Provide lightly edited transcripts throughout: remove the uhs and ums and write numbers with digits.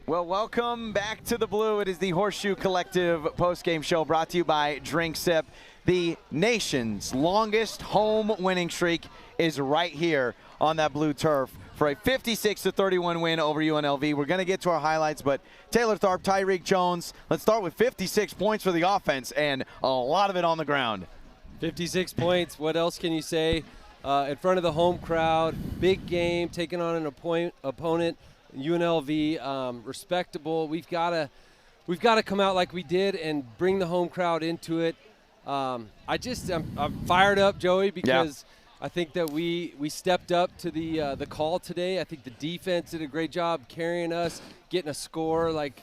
Well, welcome back to the Blue. It is the Horseshoe Collective Postgame Show brought to you by DrinkSip. The nation's longest home winning streak is right here on that blue turf for a 56-31 win over UNLV. We're going to get to our highlights, but Taylor Tharp, Tyreque Jones, let's start with 56 points for the offense and a lot of it on the ground. 56 points. What else can you say? In front of the home crowd, big game, taking on an opponent. UNLV, respectable. We've got to come out like we did and bring the home crowd into it. I'm fired up, Joey, because I think that we stepped up to the call today. I think the defense did a great job carrying us, getting a score. Like,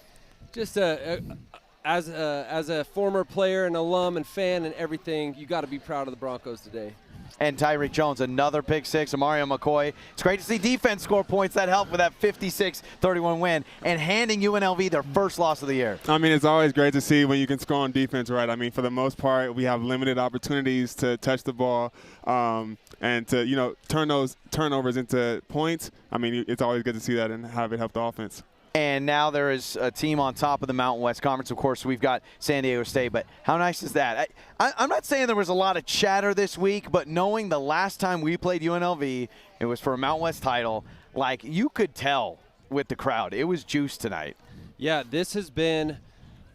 just as a former player and alum and fan and everything, you got to be proud of the Broncos today. And Tyreque Jones, another pick six. Mario McCoy. It's great to see defense score points that helped with that 56-31 win and handing UNLV their first loss of the year. I mean, it's always great to see when you can score on defense, right? I mean, for the most part, we have limited opportunities to touch the ball and to, turn those turnovers into points. I mean, it's always good to see that and have it help the offense. And now there is a team on top of the Mountain West Conference. Of course, we've got San Diego State, but how nice is that? I'm not saying there was a lot of chatter this week, but knowing the last time we played UNLV, it was for a Mountain West title, like you could tell with the crowd. It was juice tonight. Yeah, this has been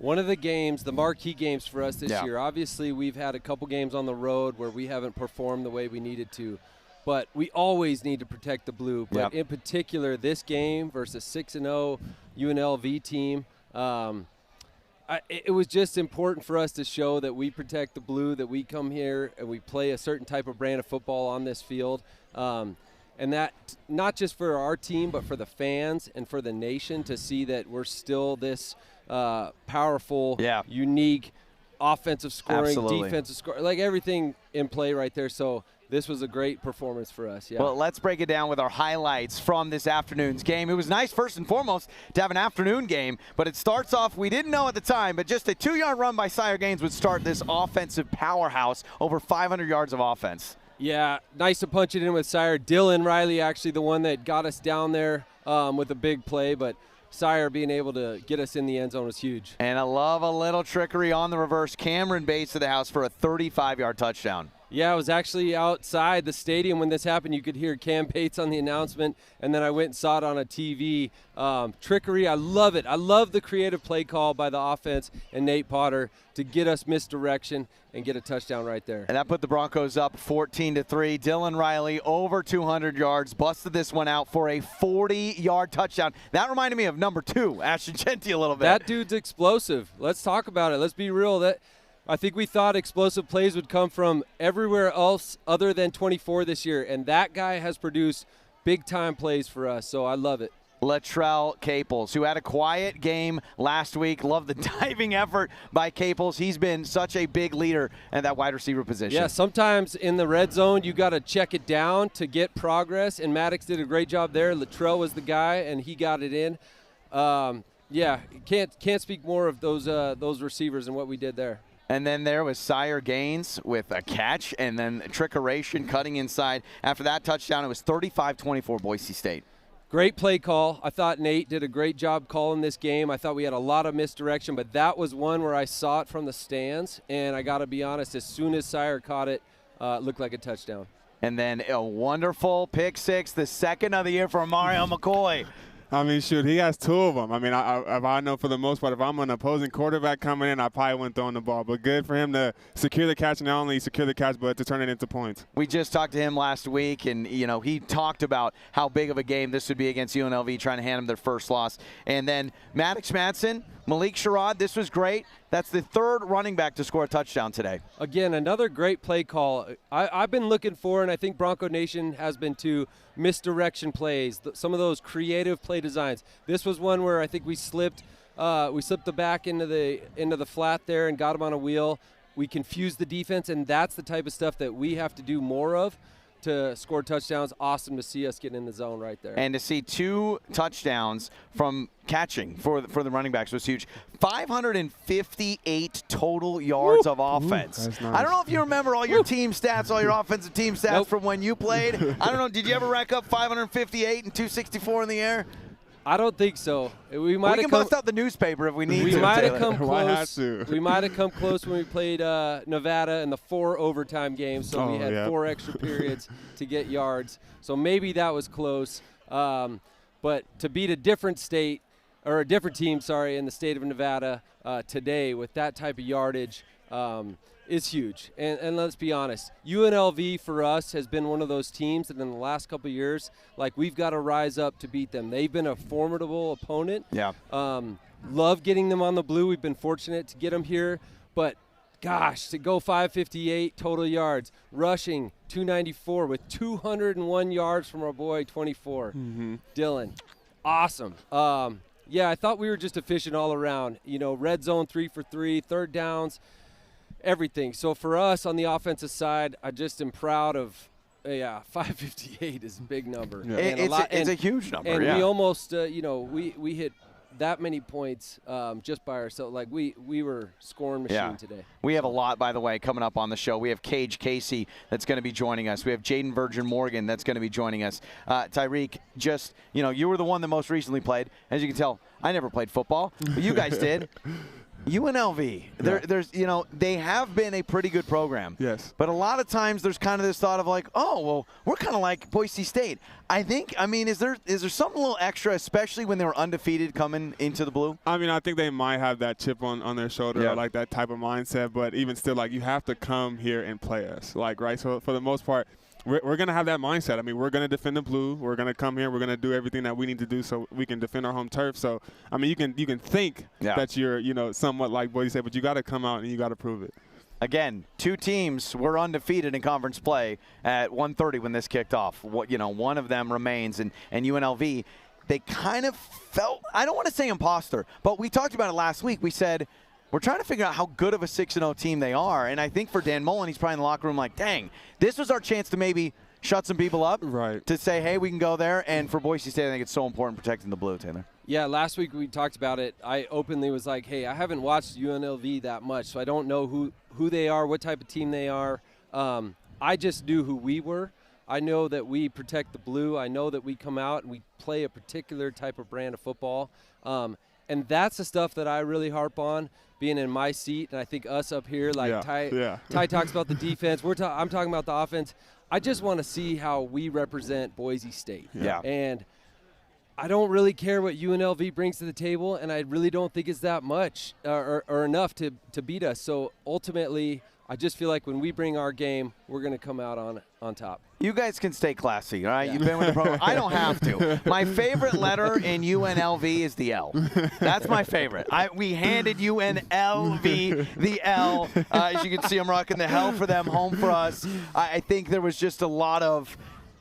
one of the games, the marquee games for us this year. Obviously, we've had a couple games on the road where we haven't performed the way we needed to. But we always need to protect the blue. But in particular, this game versus 6-0 UNLV team, it was just important for us to show that we protect the blue, that we come here and we play a certain type of brand of football on this field. And that not just for our team, but for the fans and for the nation to see that we're still this powerful, unique, offensive scoring, defensive scoring, like everything in play right there. So this was a great performance for us, Well, let's break it down with our highlights from this afternoon's game. It was nice, first and foremost, to have an afternoon game, but it starts off, we didn't know at the time, but just a 2-yard run by Sire Gaines would start this offensive powerhouse, over 500 yards of offense. Yeah, nice to punch it in with Sire. Dylan Riley actually the one that got us down there with a big play, but Sire being able to get us in the end zone was huge. And I love a little trickery on the reverse. Cameron Bates to the house for a 35-yard touchdown. Yeah, I was actually outside the stadium when this happened. You could hear Cam Bates on the announcement, and then I went and saw it on a TV. Trickery, I love it. I love the creative play call by the offense and Nate Potter to get us misdirection and get a touchdown right there. And that put the Broncos up 14-3. Dylan Riley over 200 yards, busted this one out for a 40-yard touchdown. That reminded me of number 2, Ashton Genty, a little bit. That dude's explosive. Let's talk about it. Let's be real. I think we thought explosive plays would come from everywhere else other than 24 this year, and that guy has produced big-time plays for us, so I love it. Latrell Caples, who had a quiet game last week. Love the diving effort by Caples. He's been such a big leader in that wide receiver position. Yeah, sometimes in the red zone you got to check it down to get progress, and Maddox did a great job there. Latrell was the guy, and he got it in. Can't speak more of those receivers and what we did there. And then there was Sire Gaines with a catch and then trickeration cutting inside. After that touchdown, it was 35-24 Boise State. Great play call. I thought Nate did a great job calling this game. I thought we had a lot of misdirection, but that was one where I saw it from the stands, and I got to be honest, as soon as Sire caught it, it looked like a touchdown. And then a wonderful pick six, the second of the year for Mario McCoy. I mean, shoot, he has 2 of them. I mean, I know for the most part, if I'm an opposing quarterback coming in, I probably wouldn't throw the ball. But good for him to secure the catch, and not only secure the catch, but to turn it into points. We just talked to him last week, and, he talked about how big of a game this would be against UNLV, trying to hand them their first loss. And then Maddox Madsen, Malik Sherrod, this was great. That's the 3rd running back to score a touchdown today. Again, another great play call. I've been looking for, and I think Bronco Nation has been too, misdirection plays, some of those creative play designs. This was one where I think we slipped the back into the flat there and got him on a wheel. We confused the defense, and that's the type of stuff that we have to do more of to score touchdowns. Awesome to see us getting in the zone right there. And to see 2 touchdowns from catching for the running backs was huge. 558 total yards of offense. That's nice. I don't know if you remember all your team stats, all your offensive team stats from when you played. I don't know. Did you ever rack up 558 and 264 in the air? I don't think so. We can bust out the newspaper if we need to. We might have come Why have close. to? We might have come close when we played Nevada in the 4 overtime games. So we had 4 extra periods to get yards. So maybe that was close. But to beat a different state or a different team, in the state of Nevada today with that type of yardage is huge. And let's be honest, UNLV for us has been one of those teams that in the last couple of years, like, we've got to rise up to beat them. They've been a formidable opponent. Yeah. Love getting them on the blue. We've been fortunate to get them here. But, gosh, to go 558 total yards, rushing 294 with 201 yards from our boy 24, Dylan. Awesome. I thought we were just efficient all around. Red zone 3 for 3, third downs, everything. So for us on the offensive side, I just am proud of, 558 is a big number. Yeah. It's a huge number. And we almost, we hit that many points just by ourselves. Like, we were scoring machine today. We have a lot, by the way, coming up on the show. We have Cage Casey that's going to be joining us. We have Jaden Virgin Morgan that's going to be joining us. Tyreque, you were the one that most recently played. As you can tell, I never played football, but you guys did. UNLV, there's they have been a pretty good program. Yes. But a lot of times there's kind of this thought of like, oh, well, we're kind of like Boise State. Is there something a little extra, especially when they were undefeated coming into the blue? I think they might have that chip on their shoulder, or like that type of mindset. But even still, like, you have to come here and play us, right? So for the most part, we're going to have that mindset. We're going to defend the blue. We're going to come here. We're going to do everything that we need to do so we can defend our home turf. So, you can think that you're, somewhat like Boise State, but you got to come out and you got to prove it. Again, 2 teams were undefeated in conference play at 1:30 when this kicked off. One of them remains, and UNLV, they kind of felt, I don't want to say imposter, but we talked about it last week. We said, we're trying to figure out how good of a 6-0 team they are. And I think for Dan Mullen, he's probably in the locker room like, dang, this was our chance to maybe shut some people up. Right. To say, hey, we can go there. And for Boise State, I think it's so important protecting the blue, Taylor. Yeah, last week we talked about it. I openly was like, hey, I haven't watched UNLV that much, so I don't know who they are, what type of team they are. I just knew who we were. I know that we protect the blue. I know that we come out and we play a particular type of brand of football. And that's the stuff that I really harp on, being in my seat, and I think us up here, like Ty talks about the defense. I'm talking about the offense. I just want to see how we represent Boise State. Yeah. And I don't really care what UNLV brings to the table, and I really don't think it's that much or enough to beat us. So ultimately, I just feel like when we bring our game, we're going to come out on top. You guys can stay classy, all right? Yeah. You've been with the program. I don't have to. My favorite letter in UNLV is the L. That's my favorite. We handed UNLV the L. As you can see, I'm rocking the hell for them, home for us. I think there was just a lot of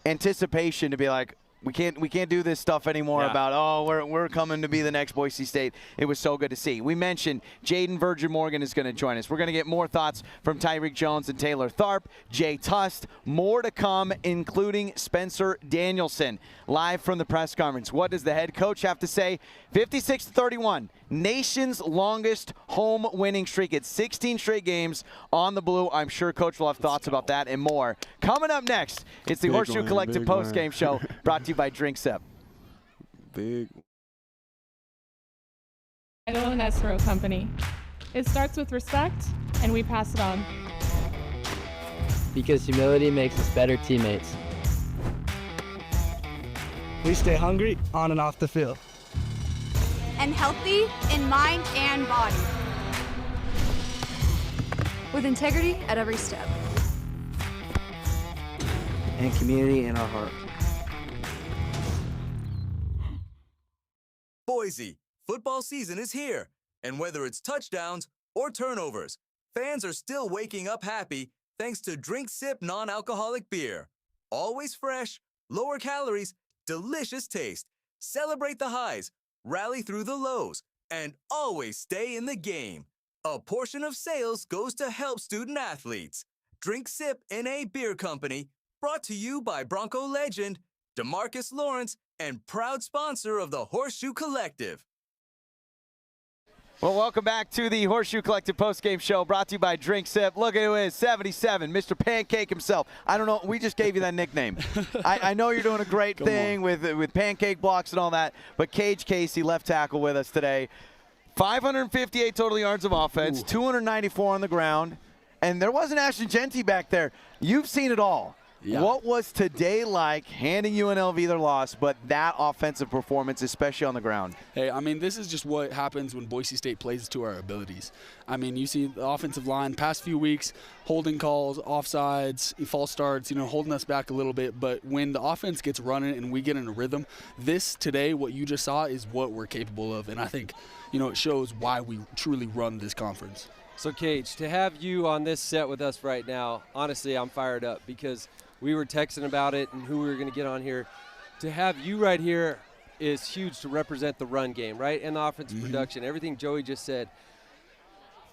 anticipation to be like, we can't do this stuff anymore about, we're coming to be the next Boise State. It was so good to see. We mentioned Jaden Virgin Morgan is going to join us. We're going to get more thoughts from Tyreque Jones and Taylor Tharp, Jay Tust, more to come, including Spencer Danielson, live from the press conference. What does the head coach have to say? 56-31, nation's longest home winning streak. It's 16 straight games on the blue. I'm sure Coach will have thoughts about that and more. Coming up next, it's the Horseshoe Collective Postgame Show, brought to you by DrinkSip. Big. Idle and Escrow Company. It starts with respect, and we pass it on. Because humility makes us better teammates. We stay hungry on and off the field. And healthy in mind and body. With integrity at every step. And community in our heart. Boise, football season is here, and whether it's touchdowns or turnovers, fans are still waking up happy thanks to DrinkSip non-alcoholic beer. Always fresh, lower calories, delicious taste. Celebrate the highs, rally through the lows, and always stay in the game. A portion of sales goes to help student athletes. DrinkSip NA Beer Company, brought to you by Bronco legend DeMarcus Lawrence, and proud sponsor of the Horseshoe Collective. Well, welcome back to the Horseshoe Collective Postgame Show, brought to you by DrinkSip. Look at who is 77, Mr. Pancake himself. I don't know, we just gave you that nickname. I know you're doing a great thing with pancake blocks and all that, but Cage Casey, left tackle with us today. 558 total yards of offense, 294 on the ground, and there wasn't Ashton Genty back there. You've seen it all. Yeah. What was today like, handing UNLV their loss, but that offensive performance, especially on the ground? Hey, I mean, this is just what happens when Boise State plays to our abilities. I mean, you see the offensive line past few weeks, holding calls, offsides, false starts, holding us back a little bit. But when the offense gets running and we get in a rhythm, this today, what you just saw, is what we're capable of. And I think, it shows why we truly run this conference. So, Cage, to have you on this set with us right now, honestly, I'm fired up because we were texting about it and who we were going to get on here. To have you right here is huge to represent the run game, right, and the offensive production, everything Joey just said.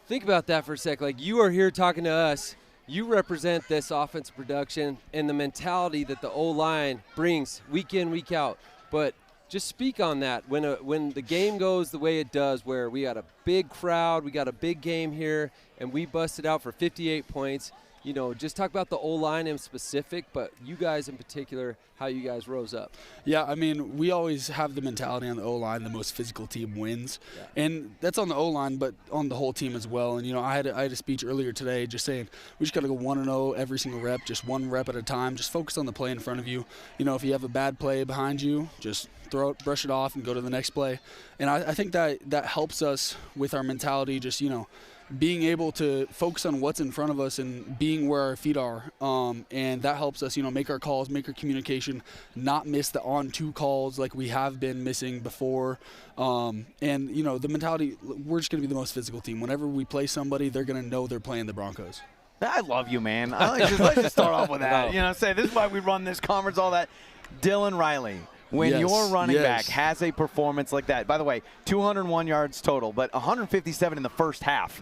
Think about that for a sec. Like, you are here talking to us. You represent this offensive production and the mentality that the O-line brings week in, week out. But just speak on that. When the game goes the way it does, where we got a big crowd, we got a big game here, and we busted out for 58 points, just talk about the O-line in specific, but you guys in particular, how you guys rose up. Yeah, I mean, we always have the mentality on the O-line, the most physical team wins. Yeah. And that's on the O-line, but on the whole team as well. And, I had a speech earlier today just saying we just got to go 1-0 every single rep, just one rep at a time. Just focus on the play in front of you. If you have a bad play behind you, just throw it, brush it off, and go to the next play. And I think that helps us with our mentality, just, being able to focus on what's in front of us and being where our feet are. And that helps us, make our calls, make our communication, not miss the on-two calls like we have been missing before. And, the mentality, we're just going to be the most physical team. Whenever we play somebody, they're going to know they're playing the Broncos. I love you, man. Let's just start off with that. Say this is why we run this conference, all that. Dylan Riley. When your running back has a performance like that, by the way, 201 yards total, but 157 in the first half.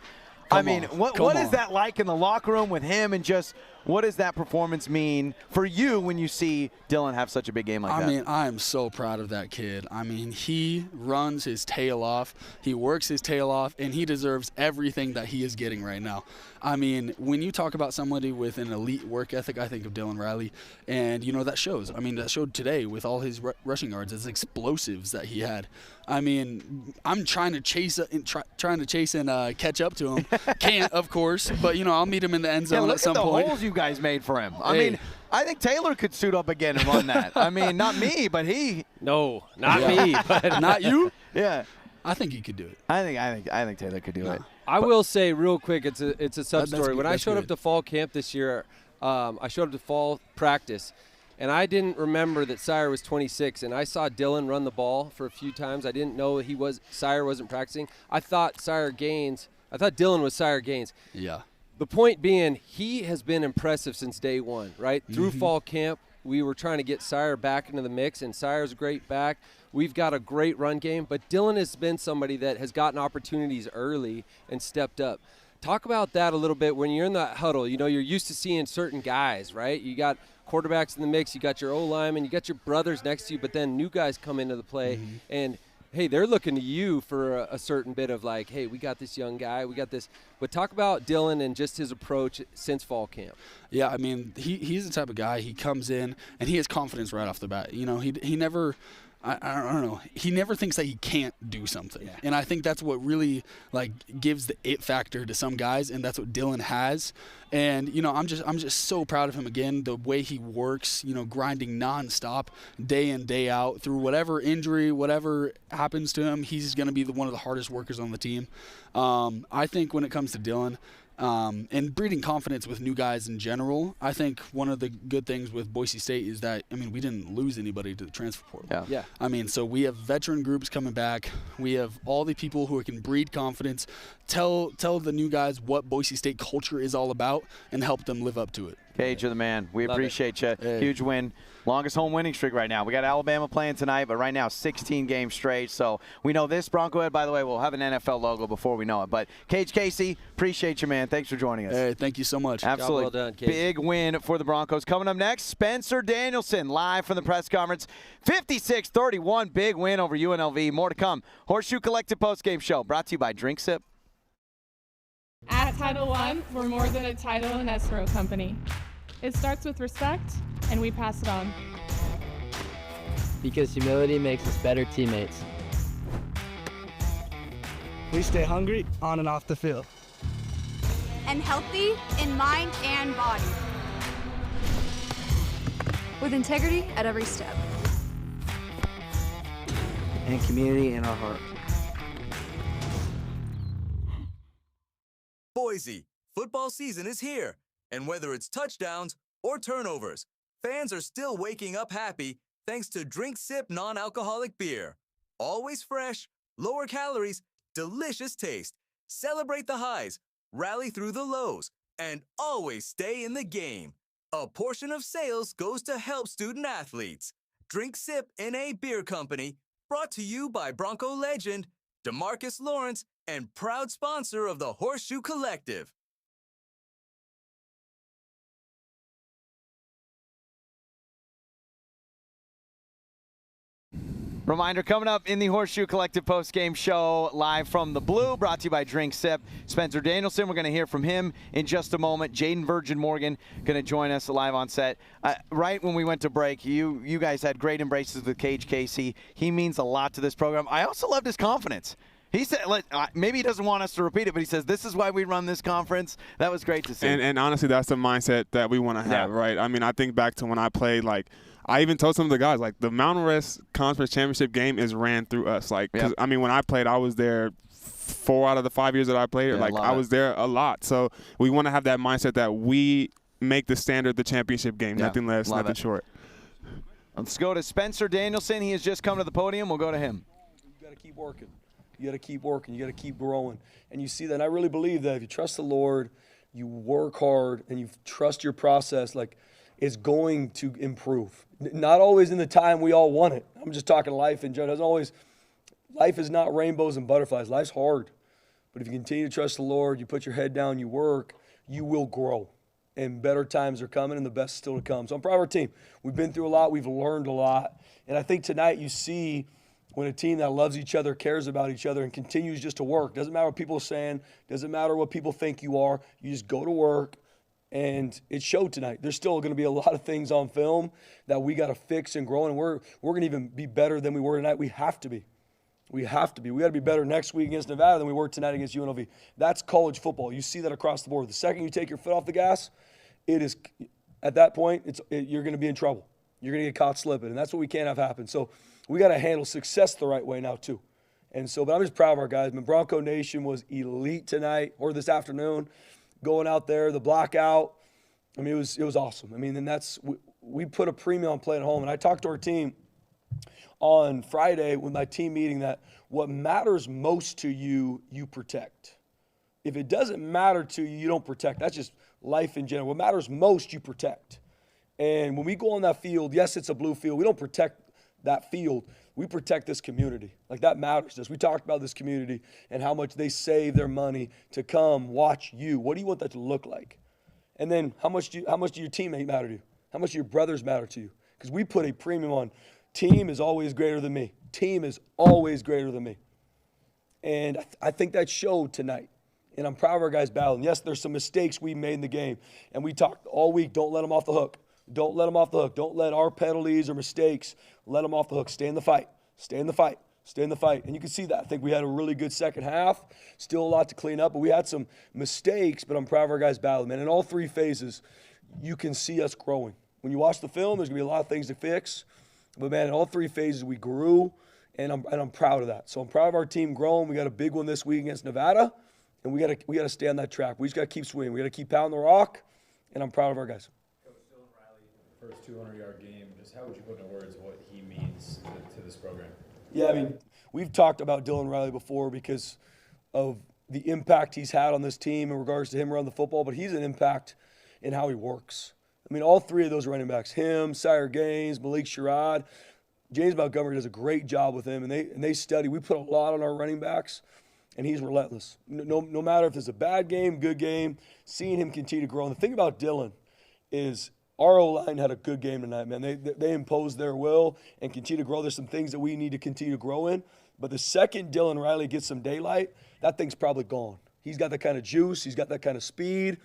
What is that like in the locker room with him, and just what does that performance mean for you when you see Dylan have such a big game like that? I am so proud of that kid. He runs his tail off, he works his tail off, and he deserves everything that he is getting right now. When you talk about somebody with an elite work ethic, I think of Dylan Riley, and that shows. That showed today with all his rushing yards, his explosives that he had. I'm trying to chase and catch up to him. Can't, of course, but I'll meet him in the end zone at some point. Look at the holes you guys made for him. I think Taylor could suit up again and run that. Not me, but he. No, not me, but not you. Yeah, I think he could do it. I think Taylor could do it. I will say real quick, it's a sub story. When I showed up to fall camp this year, I showed up to fall practice, and I didn't remember that Sire was 26, and I saw Dylan run the ball for a few times. I didn't know Sire wasn't practicing. I thought Dylan was Sire Gaines. Yeah. The point being, he has been impressive since day one, right? Through fall camp, we were trying to get Sire back into the mix, and Sire's a great back. We've got a great run game, but Dylan has been somebody that has gotten opportunities early and stepped up. Talk about that a little bit. When you're in that huddle, you're used to seeing certain guys, right? You got quarterbacks in the mix, you got your O-linemen, you got your brothers next to you, but then new guys come into the play, and hey, they're looking to you for a certain bit of like, hey, we got this young guy, we got this. But talk about Dylan and just his approach since fall camp. Yeah, he's the type of guy, he comes in and he has confidence right off the bat. He never – I don't know. He never thinks that he can't do something. Yeah. And I think that's what really gives the it factor to some guys, and that's what Dylan has. And I'm just so proud of him again, the way he works, grinding nonstop day in, day out through whatever injury, whatever happens to him, he's going to be one of the hardest workers on the team. I think when it comes to Dylan, and breeding confidence with new guys in general, I think one of the good things with Boise State is that, we didn't lose anybody to the transfer portal. Yeah. So we have veteran groups coming back. We have all the people who can breed confidence, tell the new guys what Boise State culture is all about, and help them live up to it. Cage, you're the man. We Love appreciate you. Hey. Huge win. Longest home winning streak right now. We got Alabama playing tonight, but right now 16 games straight. So we know this Bronco Head, by the way, will have an NFL logo before we know it. But Cage Casey, appreciate you, man. Thanks for joining us. Hey, thank you so much. Absolutely. Job well done, Cage. Big win for the Broncos. Coming up next, Spencer Danielson live from the press conference. 56-31, big win over UNLV. More to come. Horseshoe Collective Postgame Show brought to you by DrinkSip. At Title One, we're more than a title and escrow company. It starts with respect, and we pass it on. Because humility makes us better teammates. We stay hungry on and off the field. And healthy in mind and body. With integrity at every step. And community in our heart. Boise, football season is here, and whether it's touchdowns or turnovers, fans are still waking up happy thanks to DrinkSip non-alcoholic beer. Always fresh, lower calories, delicious taste. Celebrate the highs, rally through the lows, and always stay in the game. A portion of sales goes to help student athletes. DrinkSip NA Beer Company, brought to you by Bronco legend DeMarcus Lawrence and proud sponsor of the Horseshoe Collective. Reminder, coming up in the Horseshoe Collective Postgame Show, live from the Blue, brought to you by DrinkSip. Spencer Danielson, we're going to hear from him in just a moment. Jaden Virgin Morgan going to join us live on set. Right when we went to break, you guys had great embraces with Cage Casey. He means a lot to this program. I also loved his confidence. He said, maybe he doesn't want us to repeat it, but he says, this is why we run this conference. That was great to see. And honestly, that's the mindset that we want to have, right? I mean, I think back to when I played, I even told some of the guys, the Mountain West Conference Championship game is ran through us. Cause, I mean, when I played, I was there 4 out of the 5 years that I played. I was there a lot. So we want to have that mindset that we make the standard the championship game, nothing less, nothing short. Let's go to Spencer Danielson. He has just come to the podium. We'll go to him. You got to keep working. You got to keep working. You got to keep growing. And you see that. And I really believe that if you trust the Lord, you work hard, and you trust your process, it's going to improve. Not always in the time we all want it. I'm just talking life in general. Life is not rainbows and butterflies. Life's hard. But if you continue to trust the Lord, you put your head down, you work, you will grow. And better times are coming, and the best is still to come. So I'm proud of our team. We've been through a lot. We've learned a lot. And I think tonight you see when a team that loves each other, cares about each other, and continues just to work. Doesn't matter what people are saying. Doesn't matter what people think you are. You just go to work. And it showed tonight. There's still going to be a lot of things on film that we got to fix and grow, and we're going to even be better than we were tonight. We have to be. We have to be. We got to be better next week against Nevada than we were tonight against UNLV. That's college football. You see that across the board. The second you take your foot off the gas, it is at that point you're going to be in trouble. You're going to get caught slipping, and that's what we can't have happen. So we got to handle success the right way now too. And so, but I'm just proud of our guys. Bronco Nation was elite tonight or this afternoon. Going out there, the blackout, I mean, it was awesome. I mean, and we put a premium on playing at home. And I talked to our team on Friday with my team meeting that what matters most to you, you protect. If it doesn't matter to you, you don't protect. That's just life in general. What matters most, you protect. And when we go on that field, yes, it's a blue field. We don't protect that field. We protect this community. That matters to us. We talked about this community and how much they save their money to come watch you. What do you want that to look like? And then how much do your teammate matter to you? How much do your brothers matter to you? Because we put a premium on team is always greater than me. Team is always greater than me. And I think that showed tonight. And I'm proud of our guys battling. Yes, there's some mistakes we made in the game. And we talked all week, don't let them off the hook. Don't let them off the hook. Don't let our penalties or mistakes let them off the hook. Stay in the fight. Stay in the fight. Stay in the fight. And you can see that. I think we had a really good second half. Still a lot to clean up. But we had some mistakes, but I'm proud of our guys battling. Man, in all three phases, you can see us growing. When you watch the film, there's going to be a lot of things to fix. But, man, in all three phases, we grew, and I'm proud of that. So I'm proud of our team growing. We got a big one this week against Nevada, and we got to stay on that track. We just got to keep swinging. We got to keep pounding the rock, and I'm proud of our guys. First 200-yard game, just how would you put into words what he means to this program? Yeah, I mean, we've talked about Dylan Riley before because of the impact he's had on this team in regards to him running the football, but he's an impact in how he works. I mean, all three of those running backs, him, Sire Gaines, Malik Sherrod, James Montgomery does a great job with him, and they study. We put a lot on our running backs, and he's relentless. No matter if it's a bad game, good game, seeing him continue to grow. And the thing about Dylan is our O-line had a good game tonight, man. They imposed their will and continue to grow. There's some things that we need to continue to grow in. But the second Dylan Riley gets some daylight, that thing's probably gone. He's got that kind of juice. He's got that kind of speed.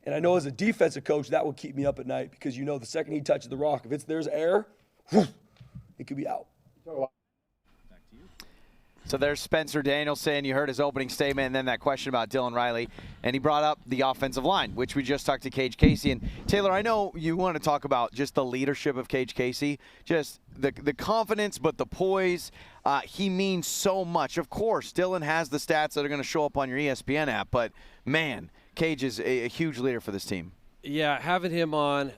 And I know as a defensive coach, that will keep me up at night because the second he touches the rock, if there's air, it could be out. So there's Spencer Danielson. You heard his opening statement and then that question about Dylan Riley. And he brought up the offensive line, which we just talked to Cage Casey. And Taylor, I know you want to talk about just the leadership of Cage Casey, just the confidence, but the poise. He means so much. Of course, Dylan has the stats that are going to show up on your ESPN app, but man, Cage is a huge leader for this team. Yeah, having him on,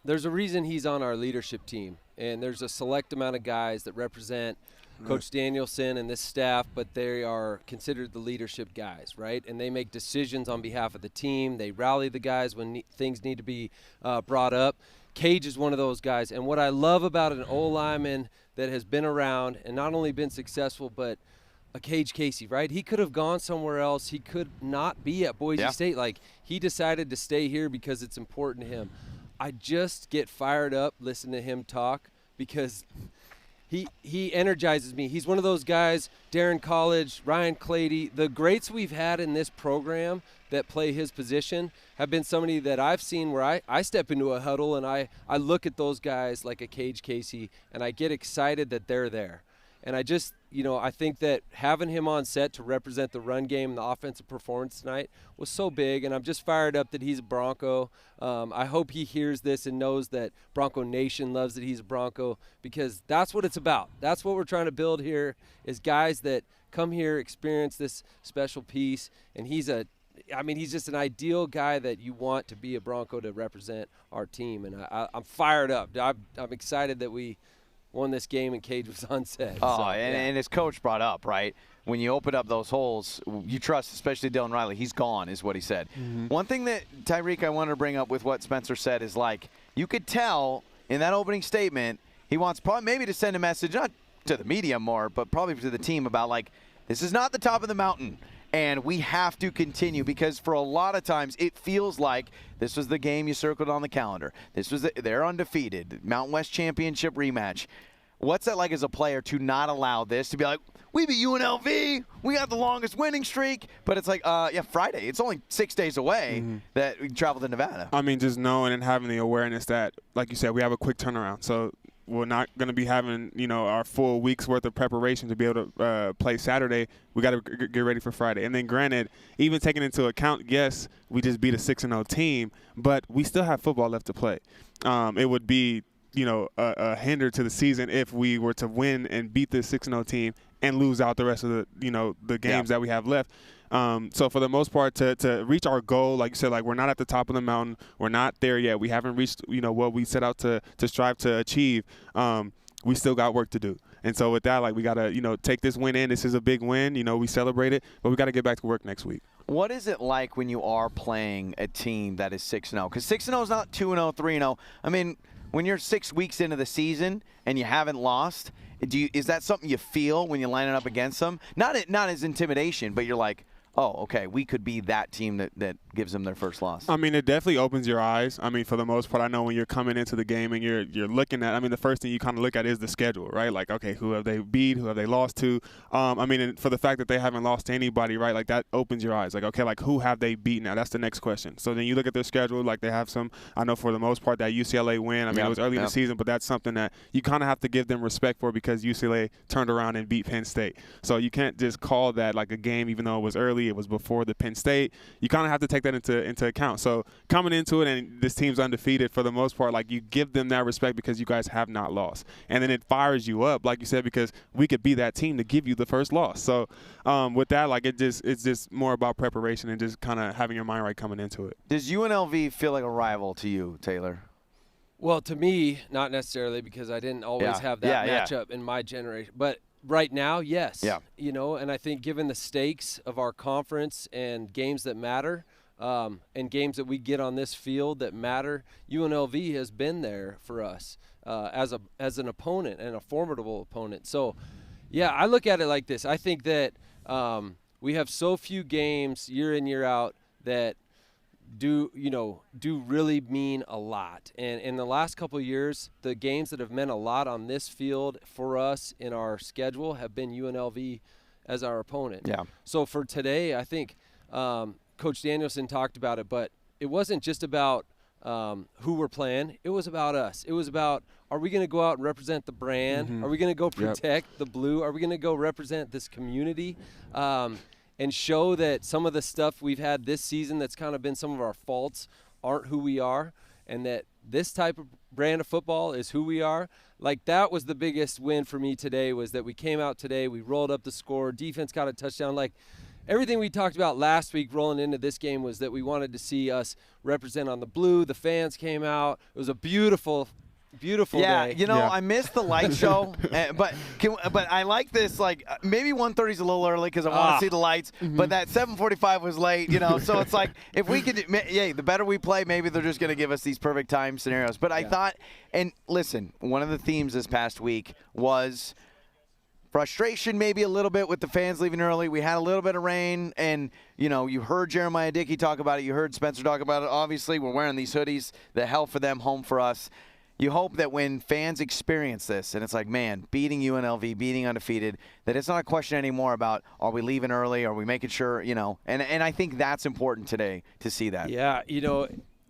there's a reason he's on our leadership team. And there's a select amount of guys that represent Coach Danielson and this staff, but they are considered the leadership guys, right? And they make decisions on behalf of the team. They rally the guys when things need to be brought up. Cage is one of those guys. And what I love about an O-lineman that has been around and not only been successful, but a Cage Casey, right? He could have gone somewhere else. He could not be at Boise State. Like, he decided to stay here because it's important to him. I just get fired up listening to him talk because he energizes me. He's one of those guys, Darren College, Ryan Clady, the greats we've had in this program that play his position have been somebody that I've seen where I step into a huddle and I look at those guys like a Cage Casey and I get excited that they're there. And I just, I think that having him on set to represent the run game and the offensive performance tonight was so big, and I'm just fired up that he's a Bronco. I hope he hears this and knows that Bronco Nation loves that he's a Bronco, because that's what it's about. That's what we're trying to build here is guys that come here, experience this special piece, and he's just an ideal guy that you want to be a Bronco to represent our team, and I'm fired up. I'm excited that we won this game and Cage was on set. And his coach brought up, right, when you open up those holes, you trust, especially Dylan Riley. He's gone, is what he said. Mm-hmm. One thing that, Tyreque, I wanted to bring up with what Spencer said is, like, you could tell in that opening statement he wants probably maybe to send a message, not to the media more, but probably to the team about, like, this is not the top of the mountain. And we have to continue because for a lot of times it feels like this was the game you circled on the calendar. This was they're undefeated, Mountain West Championship rematch. What's that like as a player to not allow this, to be like, we beat UNLV, we got the longest winning streak, but it's like, Friday. It's only 6 days away that we travel to Nevada. I mean, just knowing and having the awareness that, like you said, we have a quick turnaround. So we're not going to be having, our full week's worth of preparation to be able to play Saturday. We got to get ready for Friday. And then granted, even taking into account, yes, we just beat a 6-0 team, but we still have football left to play. It would be, a hinder to the season if we were to win and beat this 6-0 team and lose out the rest of the games that we have left. So for the most part, to reach our goal, like you said, like we're not at the top of the mountain. We're not there yet. We haven't reached, what we set out to strive to achieve. We still got work to do. And so with that, like we got to, take this win in. This is a big win. We celebrate it, but we got to get back to work next week. What is it like when you are playing a team that is 6-0? Because 6-0 is not 2-0, 3-0. I mean, when you're 6 weeks into the season and you haven't lost, is that something you feel when you're lining up against them? Not as intimidation, but you're like, oh, okay, we could be that team that gives them their first loss. I mean, it definitely opens your eyes. I mean, for the most part, I know when you're coming into the game and you're looking at, the first thing you kind of look at is the schedule, right? Like, okay, who have they beat? Who have they lost to? And for the fact that they haven't lost to anybody, right, like that opens your eyes. Like, okay, like who have they beat now? That's the next question. So then you look at their schedule, like they have some, I know for the most part, that UCLA win. It was early in the season, but that's something that you kind of have to give them respect for because UCLA turned around and beat Penn State. So you can't just call that like a game, even though it was early, it was before the Penn State. You kind of have to take that into account. So coming into it and this team's undefeated for the most part, like you give them that respect because you guys have not lost. And then it fires you up, like you said, because we could be that team to give you the first loss. So with that, like it's just more about preparation and just kind of having your mind right coming into it. Does UNLV feel like a rival to you, Taylor? Well, to me, not necessarily because I didn't always have that matchup in my generation. But right now, yes. Yeah. And I think given the stakes of our conference and games that matter, and games that we get on this field that matter, UNLV has been there for us as an opponent and a formidable opponent. So, yeah, I look at it like this. I think that we have so few games year in, year out that do really mean a lot. And in the last couple of years, the games that have meant a lot on this field for us in our schedule have been UNLV as our opponent. Yeah. So for today, I think Coach Danielson talked about it, but it wasn't just about who we're playing. It was about us. It was about, are we going to go out and represent the brand? Mm-hmm. Are we going to go protect the blue? Are we going to go represent this community? And show that some of the stuff we've had this season that's kind of been some of our faults aren't who we are, and that this type of brand of football is who we are. Like, that was the biggest win for me today, was that we came out today, we rolled up the score, defense got a touchdown. Like, everything we talked about last week rolling into this game was that we wanted to see us represent on the blue. The fans came out. It was a beautiful day. You know, I missed the light show, but I like this. Like, maybe 1:30 is a little early because I want to see the lights. But that 7:45 was late. You know, so it's like, if we could, the better we play, maybe they're just going to give us these perfect time scenarios. But I thought, and listen, one of the themes this past week was frustration, maybe a little bit with the fans leaving early. We had a little bit of rain, and you heard Jeremiah Dickey talk about it. You heard Spencer talk about it. Obviously, we're wearing these hoodies. The hell for them, home for us. You hope that when fans experience this, and it's like, man, beating UNLV, beating undefeated, that it's not a question anymore about, are we leaving early? Are we making sure, and I think that's important today to see that. Yeah,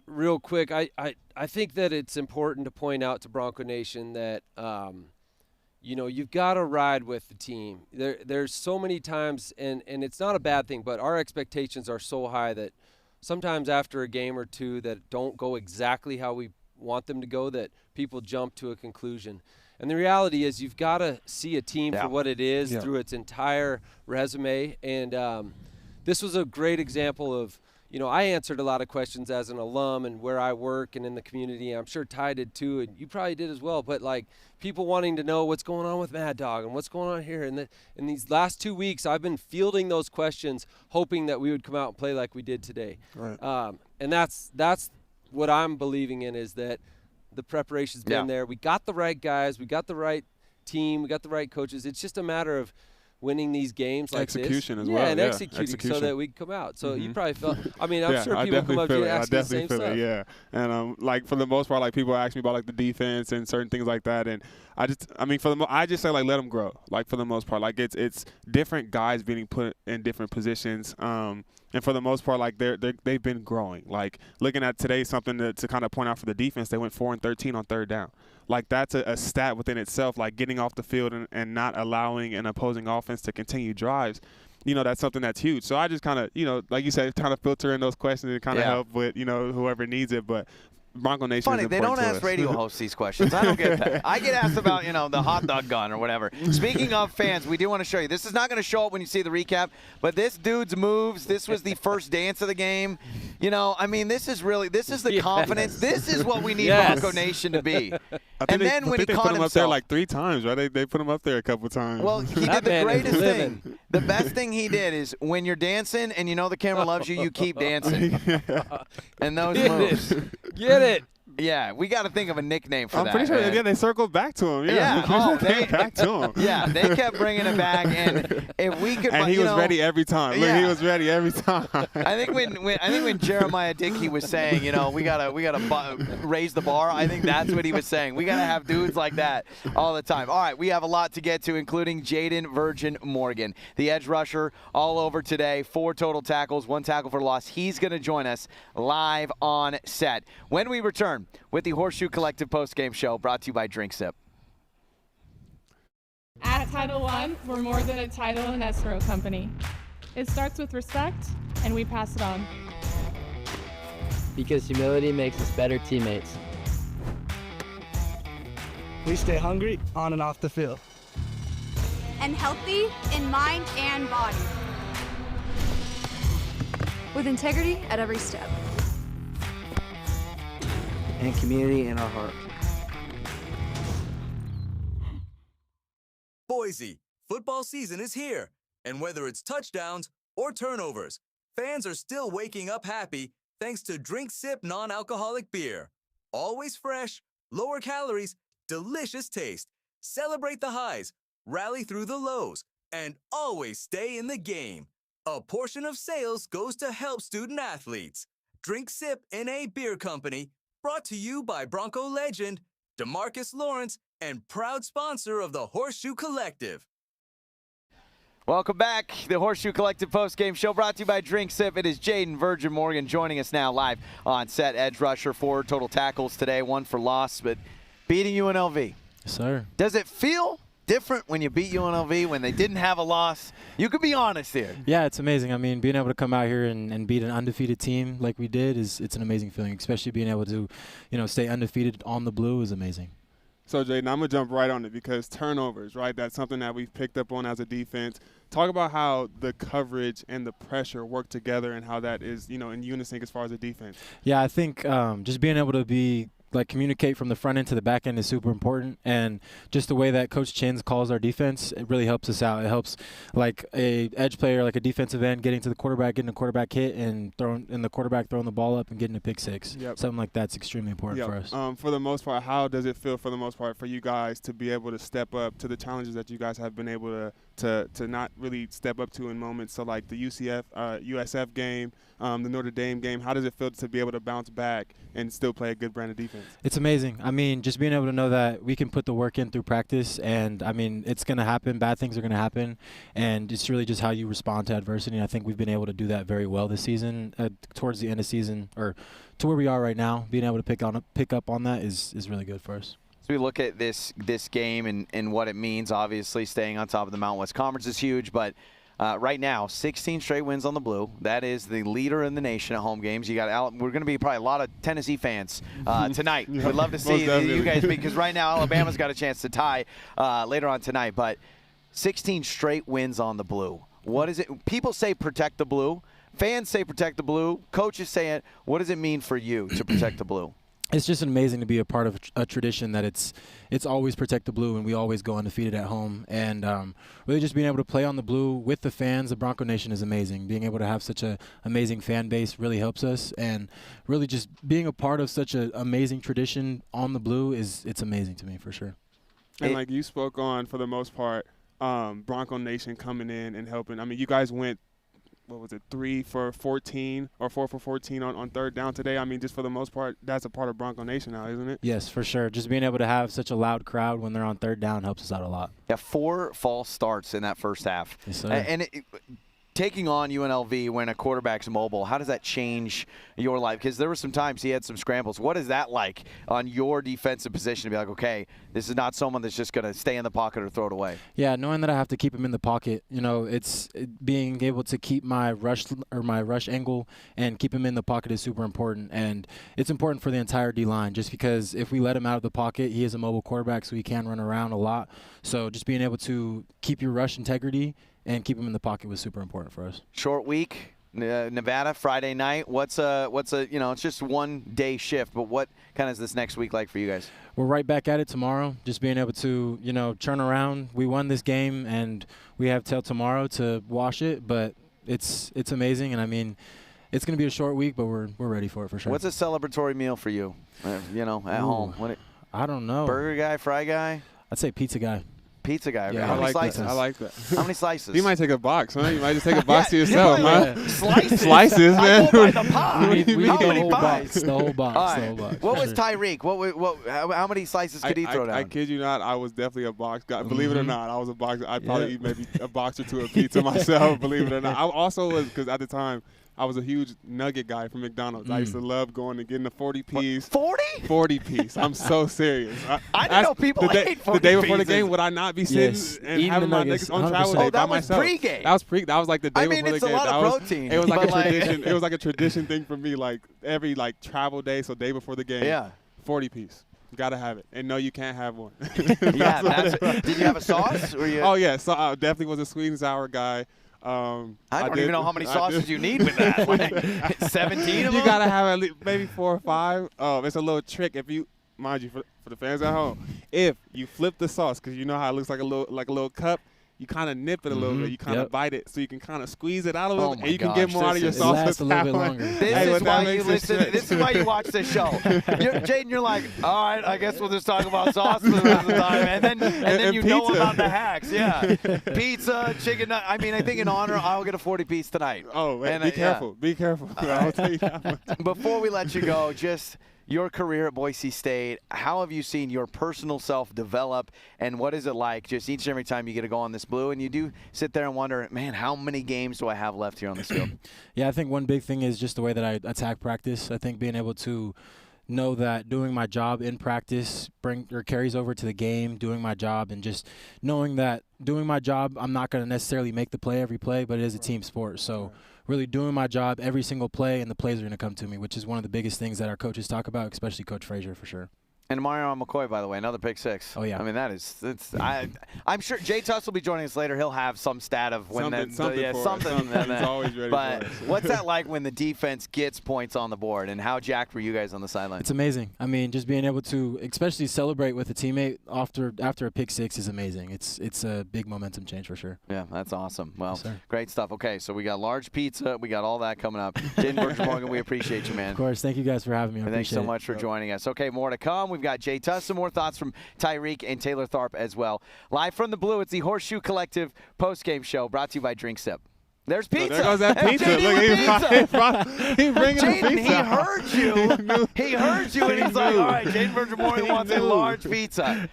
real quick, I think that it's important to point out to Bronco Nation that, you've got to ride with the team. There's so many times, and it's not a bad thing, but our expectations are so high that sometimes after a game or two that don't go exactly how we want them to go, that people jump to a conclusion. And the reality is, you've got to see a team for what it is through its entire resume. And this was a great example of, I answered a lot of questions as an alum and where I work and in the community. I'm sure Ty did too, and you probably did as well. But like, people wanting to know what's going on with Mad Dog and what's going on here. And in these last 2 weeks, I've been fielding those questions, hoping that we would come out and play like we did today. Right. And that's what I'm believing in, is that the preparation's been there. We got the right guys. We got the right team. We got the right coaches. It's just a matter of winning these games like execution this. As well. And executing so that we can come out. So you probably felt – I'm sure people come up to you and ask you the same stuff. Yeah. And, for the most part, people ask me about, the defense and certain things like that. And I just say, let them grow, for the most part. It's different guys being put in different positions. And for the most part, they've been growing. Looking at today, something to kind of point out for the defense, they went 4-13 on third down. That's a stat within itself, getting off the field and not allowing an opposing offense to continue drives. That's something that's huge. So I just kind of, like you said, kind of filter in those questions and kind of help with, whoever needs it. But Bronco Nation Funny, is they don't ask radio hosts these questions. I don't get that. I get asked about, the hot dog gun or whatever. Speaking of fans, we do want to show you. This is not going to show up when you see the recap, but this dude's moves, this was the first dance of the game. This is the confidence. This is what we need Bronco Nation to be. And then when he caught put him up there 3 times, right? They put him up there a couple times. Well, he did the greatest thing. The best thing he did is when you're dancing and the camera loves you, you keep dancing. And those moves. Get it. Yeah, we got to think of a nickname for that. I'm pretty sure they circled back to him. They came back to him. Yeah, they kept bringing it back, and if we could, and he was ready every time. Look, he was ready every time. I think when Jeremiah Dickey was saying, we gotta raise the bar. I think that's what he was saying. We gotta have dudes like that all the time. All right, we have a lot to get to, including Jaden Virgin Morgan, the edge rusher, all over today. 4 total tackles, 1 tackle for loss. He's gonna join us live on set when we return with the Horseshoe Collective Postgame Show, brought to you by DrinkSip. At Title I, we're more than a title and escrow company. It starts with respect, and we pass it on. Because humility makes us better teammates. We stay hungry on and off the field. And healthy in mind and body. With integrity at every step. And community in our heart. Boise, football season is here. And whether it's touchdowns or turnovers, fans are still waking up happy thanks to DrinkSip non-alcoholic beer. Always fresh, lower calories, delicious taste. Celebrate the highs, rally through the lows, and always stay in the game. A portion of sales goes to help student athletes. DrinkSip NA Beer Company, brought to you by Bronco legend DeMarcus Lawrence and proud sponsor of the Horseshoe Collective. Welcome back. The Horseshoe Collective Postgame Show brought to you by DrinkSip. It is Jaden Virgin Morgan joining us now live on set. Edge rusher, 4 total tackles today, 1 for loss, but beating UNLV. Yes, sir. Does it feel different when you beat UNLV when they didn't have a loss? You could be honest here. Yeah, it's amazing. I mean, being able to come out here and beat an undefeated team like we did it's an amazing feeling, especially being able to, stay undefeated on the blue is amazing. So, Jaden, I'm going to jump right on it because turnovers, right, that's something that we've picked up on as a defense. Talk about how the coverage and the pressure work together and how that is, in unison as far as the defense. Yeah, I think just being able to communicate from the front end to the back end is super important, and just the way that Coach Chins calls our defense, it really helps us out. It helps like a edge player, like a defensive end, getting to the quarterback, getting a quarterback hit, and the quarterback throwing the ball up and getting a pick six. Yep. Something like that's extremely important for us. For the most part, how does it feel for the most part for you guys to be able to step up to the challenges that you guys have been able to not really step up to in moments? So like the USF game, the Notre Dame game, how does it feel to be able to bounce back and still play a good brand of defense? It's amazing. I mean, just being able to know that we can put the work in through practice, and I mean, it's going to happen. Bad things are going to happen, and it's really just how you respond to adversity. And I think we've been able to do that very well this season. Towards the end of season, or to where we are right now, being able to pick up on that is really good for us. So we look at this game and what it means. Obviously, staying on top of the Mountain West Conference is huge, but right now, 16 straight wins on the blue. That is the leader in the nation at home games. We're going to be probably a lot of Tennessee fans tonight. We'd love to see you guys, because right now Alabama's got a chance to tie later on tonight. But 16 straight wins on the blue. What is it? People say protect the blue. Fans say protect the blue. Coaches say it. What does it mean for you to protect the blue? It's just amazing to be a part of a tradition that it's always protect the blue, and we always go undefeated at home. And really just being able to play on the blue with the fans, the Bronco Nation is amazing. Being able to have such an amazing fan base really helps us, and really just being a part of such an amazing tradition on the blue it's amazing to me for sure. And like you spoke on, for the most part, Bronco Nation coming in and helping. I mean, you guys went, 3 for 14 or 4 for 14 on third down today? I mean, just for the most part, that's a part of Bronco Nation now, isn't it? Yes, for sure. Just being able to have such a loud crowd when they're on third down helps us out a lot. Yeah, 4 false starts in that first half. Yes, sir. And taking on UNLV when a quarterback's mobile, how does that change your life? Because there were some times he had some scrambles. What is that like on your defensive position to be like, okay, this is not someone that's just going to stay in the pocket or throw it away? Yeah, knowing that I have to keep him in the pocket, being able to keep my rush angle and keep him in the pocket is super important. And it's important for the entire D-line, just because if we let him out of the pocket, he is a mobile quarterback, so he can run around a lot. So just being able to keep your rush integrity and keep him in the pocket was super important for us. Short week, Nevada, Friday night. What's it's just one day shift, but what kind of is this next week like for you guys? We're right back at it tomorrow. Just being able to, turn around. We won this game, and we have till tomorrow to wash it, but it's amazing. And I mean, it's going to be a short week, but we're ready for it for sure. What's a celebratory meal for you, at home? I don't know. Burger guy, fry guy? I'd say pizza guy. Pizza guy. Yeah, How many slices? I like that. How many slices? You might take a box, huh? You might just take a box to yourself, huh? Slices? Slices, man. I go by the pie. We How the many whole pies? box. The whole box. All right. The whole box. What was Tyreque? How many slices could he throw down? I kid you not, I was definitely a box guy. Believe it or not, I was a box. I'd probably eat maybe a box or two of pizza myself, believe it or not. I also was, because at the time, I was a huge nugget guy from McDonald's. I used to love going and getting a 40-piece. 40? 40-piece. I'm so serious. I didn't know people ate 40 The day before the pieces. game, would I not be sitting and eating having the my nuggets, nuggets on travel day by myself? Pregame. That was like the day before the game. It's a lot of protein. It was like a tradition. It was like a tradition thing for me, like every travel day, so day before the game. Yeah. 40-piece. Gotta have it. And no, you can't have one. Yeah. Did you have a sauce? Oh, yeah. So I definitely was a sweet and sour guy. I don't even know how many sauces you need with that. Like 17 of them? You gotta have at least maybe 4 or 5. It's a little trick. If you, mind you, for the fans at home, if you flip the sauce, because you know how it looks like a little cup, you kind of nip it a little bit. You kind of bite it so you can kind of squeeze it out a little bit, and you can gosh, get more out of your sauce. Lasts a little bit longer. This is why you listen. This is why you watch this show. Jaden, you're like, all right, I guess we'll just talk about sauce for the rest of the time, and then you know about the hacks. Yeah, pizza, chicken. I mean, I think in honor, I'll get a 40-piece tonight. Oh, and, be careful. Be careful. I'll tell you that much. Before we let you go, just your career at Boise State, how have you seen your personal self develop, and what is it like just each and every time you get to go on this blue and you do sit there and wonder, man, how many games do I have left here on this field? Yeah, I think one big thing is just the way that I attack practice. I think being able to know that doing my job in practice carries over to the game, doing my job, and just knowing that doing my job, I'm not going to necessarily make the play every play, but it is a team sport. So really doing my job every single play, and the plays are going to come to me, which is one of the biggest things that our coaches talk about, especially Coach Frazier for sure. And Mario McCoy, by the way, another pick six. Oh, yeah. I mean, I'm sure Jay Tust will be joining us later. He'll have some stat of when something. He's always ready but for us. what's that like when the defense gets points on the board, and how jacked were you guys on the sideline? It's amazing. I mean, just being able to especially celebrate with a teammate after a pick six is amazing. It's a big momentum change for sure. Yeah, that's awesome. Well, yes, great stuff. Okay, so we got large pizza. We got all that coming up. Jaden Berger-Morgan, we appreciate you, man. Of course. Thank you guys for having me. Thanks so much for joining us. Okay, more to come. We've got Jay Tust, some more thoughts from Tyreque and Taylor Tharp as well. Live from the Blue, it's the Horseshoe Collective Postgame Show brought to you by DrinkSip. There's pizza. There goes that pizza. Look, he's bringing the pizza. He heard you. He heard you, and he's like, all right, Jaden Berger-Morgan wants a large pizza.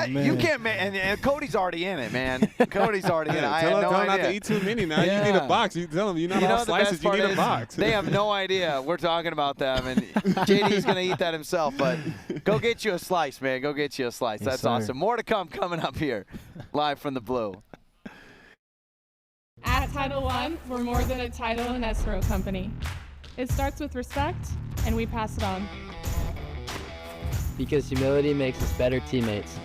You can't make, and Cody's already in it, man. Cody's already in it. I had no idea. Tell him not to eat too many now. Yeah. You need a box. You tell him you're not all slices. You need a box. They have no idea we're talking about them, and JD's going to eat that himself. But go get you a slice, man. Go get you a slice. Yes, That's sir. awesome. More to come coming up here, live from the Blue. At Title I, we're more than a title and escrow company. It starts with respect, and we pass it on. Because humility makes us better teammates.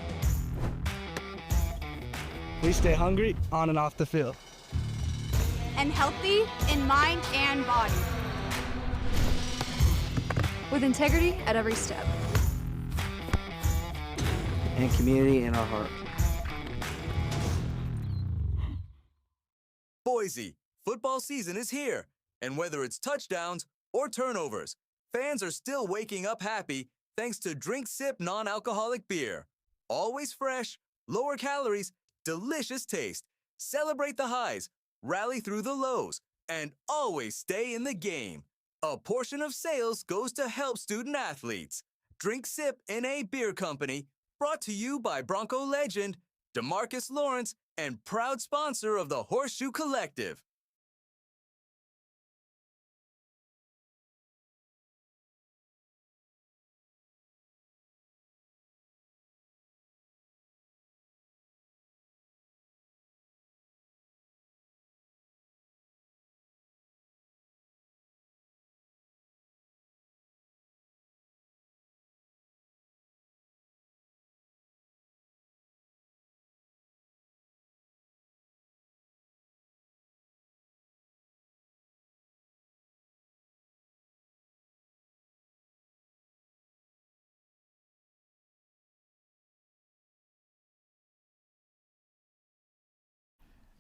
We stay hungry on and off the field. And healthy in mind and body. With integrity at every step. And community in our heart. Boise, football season is here, and whether it's touchdowns or turnovers, fans are still waking up happy thanks to DrinkSip non-alcoholic beer. Always fresh, lower calories, delicious taste. Celebrate the highs, rally through the lows, and always stay in the game. A portion of sales goes to help student athletes. DrinkSip NA Beer Company, brought to you by Bronco legend DeMarcus Lawrence, and proud sponsor of the Horseshoe Collective.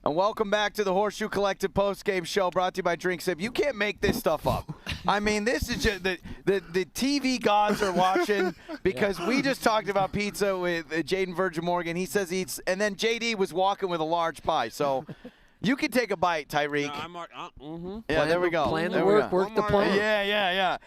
And welcome back to the Horseshoe Collective Postgame Show brought to you by DrinkSip. You can't make this stuff up. I mean, this is just the TV gods are watching because we just talked about pizza with Jaden Berger-Morgan. He says he eats, and then JD was walking with a large pie. So you can take a bite, Tyreque. Yeah, there we go. Plan the work the plan. Yeah.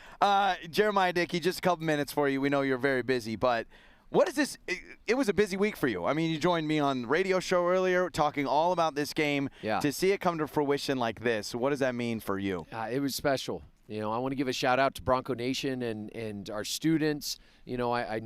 Jeremiah Dickey, just a couple minutes for you. We know you're very busy, but what is this? It was a busy week for you. I mean, you joined me on the radio show earlier talking all about this game. Yeah. To see it come to fruition like this, what does that mean for you? It was special. You know, I want to give a shout out to Bronco Nation and our students. You know, I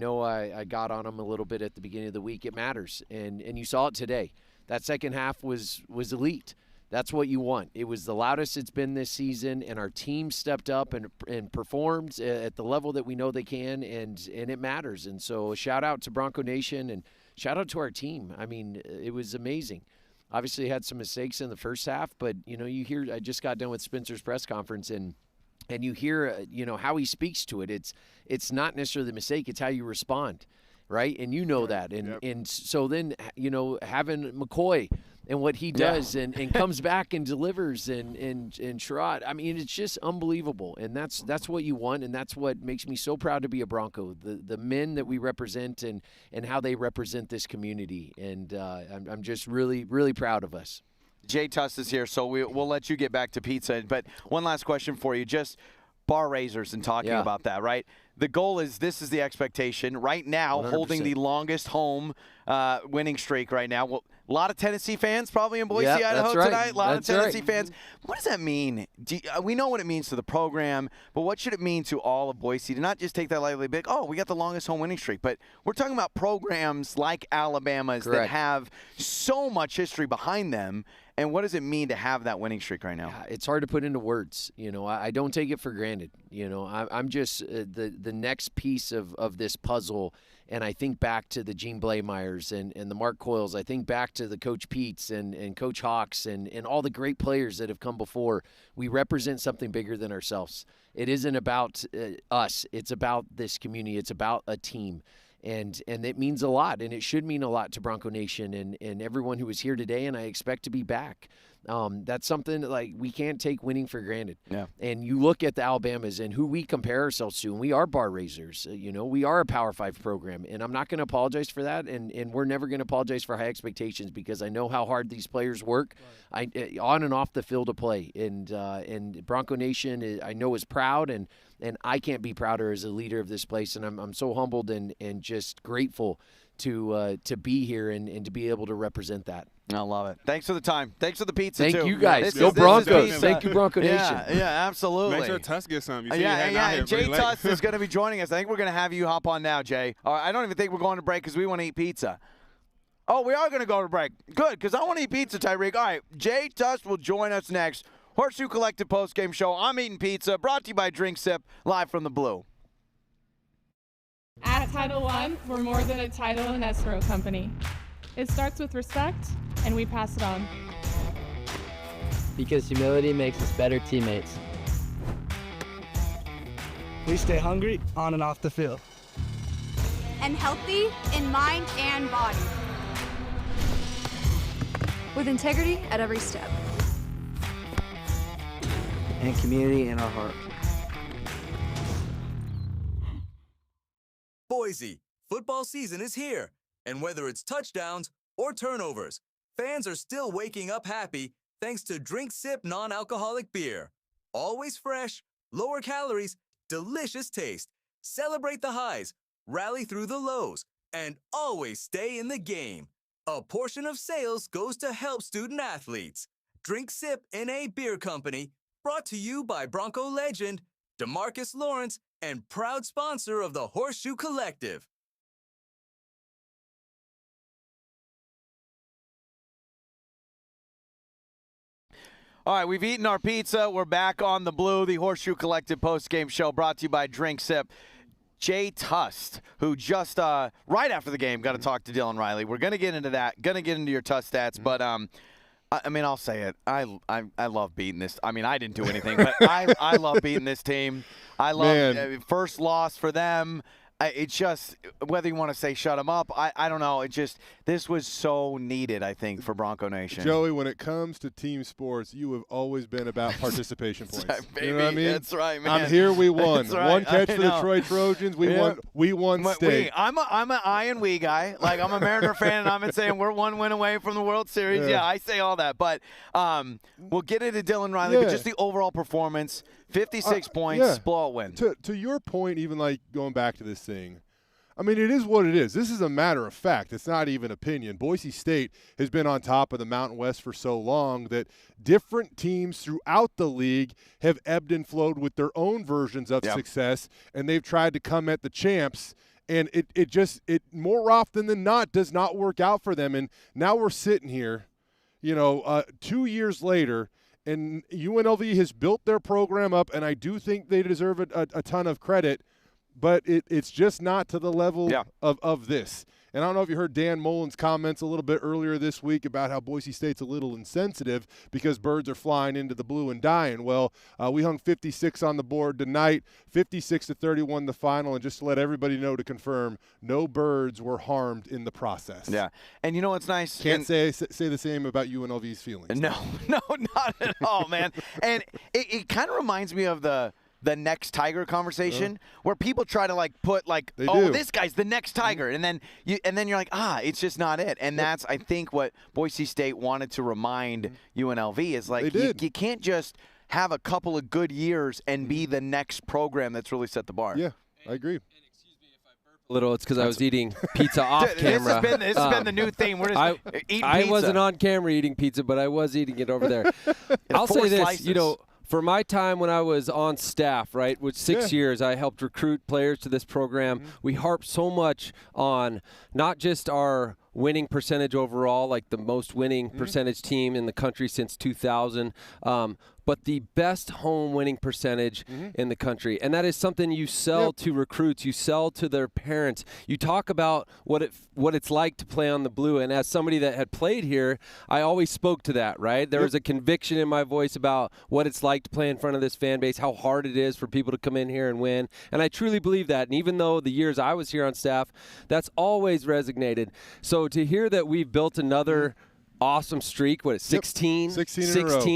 got on them a little bit at the beginning of the week. It matters, and you saw it today. That second half was elite. That's what you want. It was the loudest it's been this season, and our team stepped up and performed at the level that we know they can, and it matters. And so a shout-out to Bronco Nation and shout-out to our team. I mean, it was amazing. Obviously had some mistakes in the first half, but, you know, you hear – I just got done with Spencer's press conference, and you hear, you know, how he speaks to it. It's not necessarily the mistake. It's how you respond, right? And you know that. And so then, you know, having McCoy – and what he does and comes back and delivers and Sherrod. I mean, it's just unbelievable. And that's what you want, and that's what makes me so proud to be a Bronco, the men that we represent and how they represent this community. And I'm just really, really proud of us. Jay Tust is here, so we'll let you get back to pizza. But one last question for you, just bar raisers and talking about that, right? The goal is, this is the expectation right now, 100%. Holding the longest home winning streak right now. Well, a lot of Tennessee fans probably in Boise, Idaho tonight. A lot of Tennessee fans. What does that mean? We know what it means to the program, but what should it mean to all of Boise to not just take that lightly, big? Oh, we got the longest home winning streak. But we're talking about programs like Alabama's that have so much history behind them. And what does it mean to have that winning streak right now? It's hard to put into words. You know, I don't take it for granted. You know, I'm just the next piece of this puzzle. And I think back to the Gene Blameyers and the Mark Coyles. I think back to the Coach Peets and Coach Hawks and all the great players that have come before. We represent something bigger than ourselves. It isn't about us. It's about this community. It's about a team. And it means a lot, and it should mean a lot to Bronco Nation and everyone who is here today, and I expect to be back. That's something like we can't take winning for granted. Yeah. And you look at the Alabamas and who we compare ourselves to, and we are bar raisers. You know, we are a Power 5 program, and I'm not going to apologize for that, and we're never going to apologize for high expectations because I know how hard these players work on and off the field to play. And Bronco Nation, I know, is proud, and I can't be prouder as a leader of this place, and I'm so humbled and just grateful to be here and to be able to represent that. I love it. Thanks for the time. Thanks for the pizza, Thank too. you, guys. Go Broncos. Thank you, Bronco Nation. Yeah, absolutely. Make sure Tust gets some. You see Jay Tust is going to be joining us. I think we're going to have you hop on now, Jay. I don't even think we're going to break because we want to eat pizza. Oh, we are going to go to break. Good, because I want to eat pizza, Tyreque. All right, Jay Tust will join us next. Horseshoe Collective Postgame Show. I'm eating pizza. Brought to you by DrinkSip, live from the Blue. At Title I, we're more than a title and escrow company. It starts with respect, and we pass it on. Because humility makes us better teammates. We stay hungry on and off the field. And healthy in mind and body. With integrity at every step. And community in our heart. Boise, football season is here, and whether it's touchdowns or turnovers, fans are still waking up happy thanks to DrinkSip non-alcoholic beer. Always fresh, lower calories, delicious taste. Celebrate the highs, rally through the lows, and always stay in the game. A portion of sales goes to help student athletes. DrinkSip NA Beer Company, brought to you by Bronco legend DeMarcus Lawrence and proud sponsor of the Horseshoe Collective. All right, we've eaten our pizza. We're back on the Blue, the Horseshoe Collective Postgame Show, brought to you by DrinkSip. Jay Tust, who just right after the game got to talk to Dylan Riley. We're going to get into that, going to get into your Tust stats, but I mean, I'll say it. I love beating this. I mean, I didn't do anything, but I love beating this team. I love first loss for them. It's just, whether you want to say shut them up, I don't know. It just, this was so needed, I think, for Bronco Nation. Joey, when it comes to team sports, you have always been about participation points. Right, baby. You know what I mean? That's right, man. I'm here. We won. Right. One catch for the Detroit Trojans. We won state. I'm an I and we guy. Like, I'm a Mariner fan, and I've been saying we're one win away from the World Series. Yeah, I say all that. But we'll get into Dylan Riley. But just the overall performance, 56 points, blowout win. To your point, even like going back to this thing, I mean, it is what it is. This is a matter of fact. It's not even opinion. Boise State has been on top of the Mountain West for so long that different teams throughout the league have ebbed and flowed with their own versions of success, and they've tried to come at the champs, and it just more often than not does not work out for them. And now we're sitting here, 2 years later, and UNLV has built their program up, and I do think they deserve a ton of credit. But it's just not to the level of this. And I don't know if you heard Dan Mullen's comments a little bit earlier this week about how Boise State's a little insensitive because birds are flying into the blue and dying. Well, we hung 56 on the board tonight, 56-31 the final, and just to let everybody know, to confirm, no birds were harmed in the process. Yeah, and you know what's nice? Can't say the same about UNLV's feelings. No, not at all, man. And it kind of reminds me of the next Tiger conversation where people try to put this guy's the next Tiger, and then you're like, it's just not it. And that's, I think, what Boise State wanted to remind UNLV is you can't just have a couple of good years and be the next program that's really set the bar. Yeah, I agree. Little, it's because I was eating pizza off camera. This has been the new thing. We're just eating pizza. I wasn't on camera eating pizza, but I was eating it over there. I'll say this, slices. For my time when I was on staff, right, with 6 years, I helped recruit players to this program. We harped so much on not just our winning percentage overall, like the most winning percentage team in the country since 2000, but the best home winning percentage in the country. And that is something you sell to recruits, you sell to their parents. You talk about what it's like to play on the blue. And as somebody that had played here, I always spoke to that, right? There was a conviction in my voice about what it's like to play in front of this fan base, how hard it is for people to come in here and win. And I truly believe that. And even though the years I was here on staff, that's always resonated. So to hear that we've built another awesome streak, 16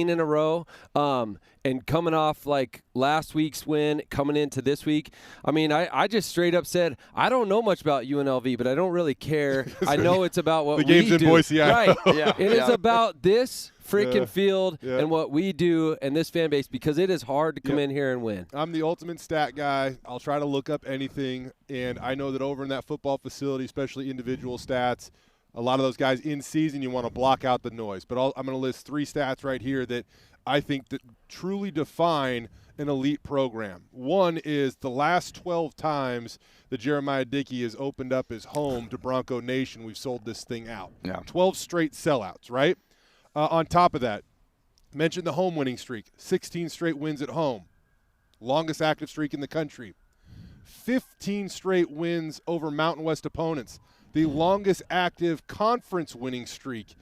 in a row, and coming off last week's win, coming into this week, I mean, I just straight up said, I don't know much about UNLV, but I don't really care. I know it's about what we do. The game's in Boise, right? It is about this freaking field and what we do and this fan base, because it is hard to come in here and win. I'm the ultimate stat guy. I'll try to look up anything, and I know that over in that football facility, especially individual stats, a lot of those guys in season, you want to block out the noise. But I'm going to list 3 stats right here that I think that truly define an elite program. One is the last 12 times that Jeremiah Dickey has opened up his home to Bronco Nation, we've sold this thing out. 12 straight sellouts, right? On top of that, mentioned the home winning streak, 16 straight wins at home, longest active streak in the country. 15 straight wins over Mountain West opponents, the longest active conference winning streak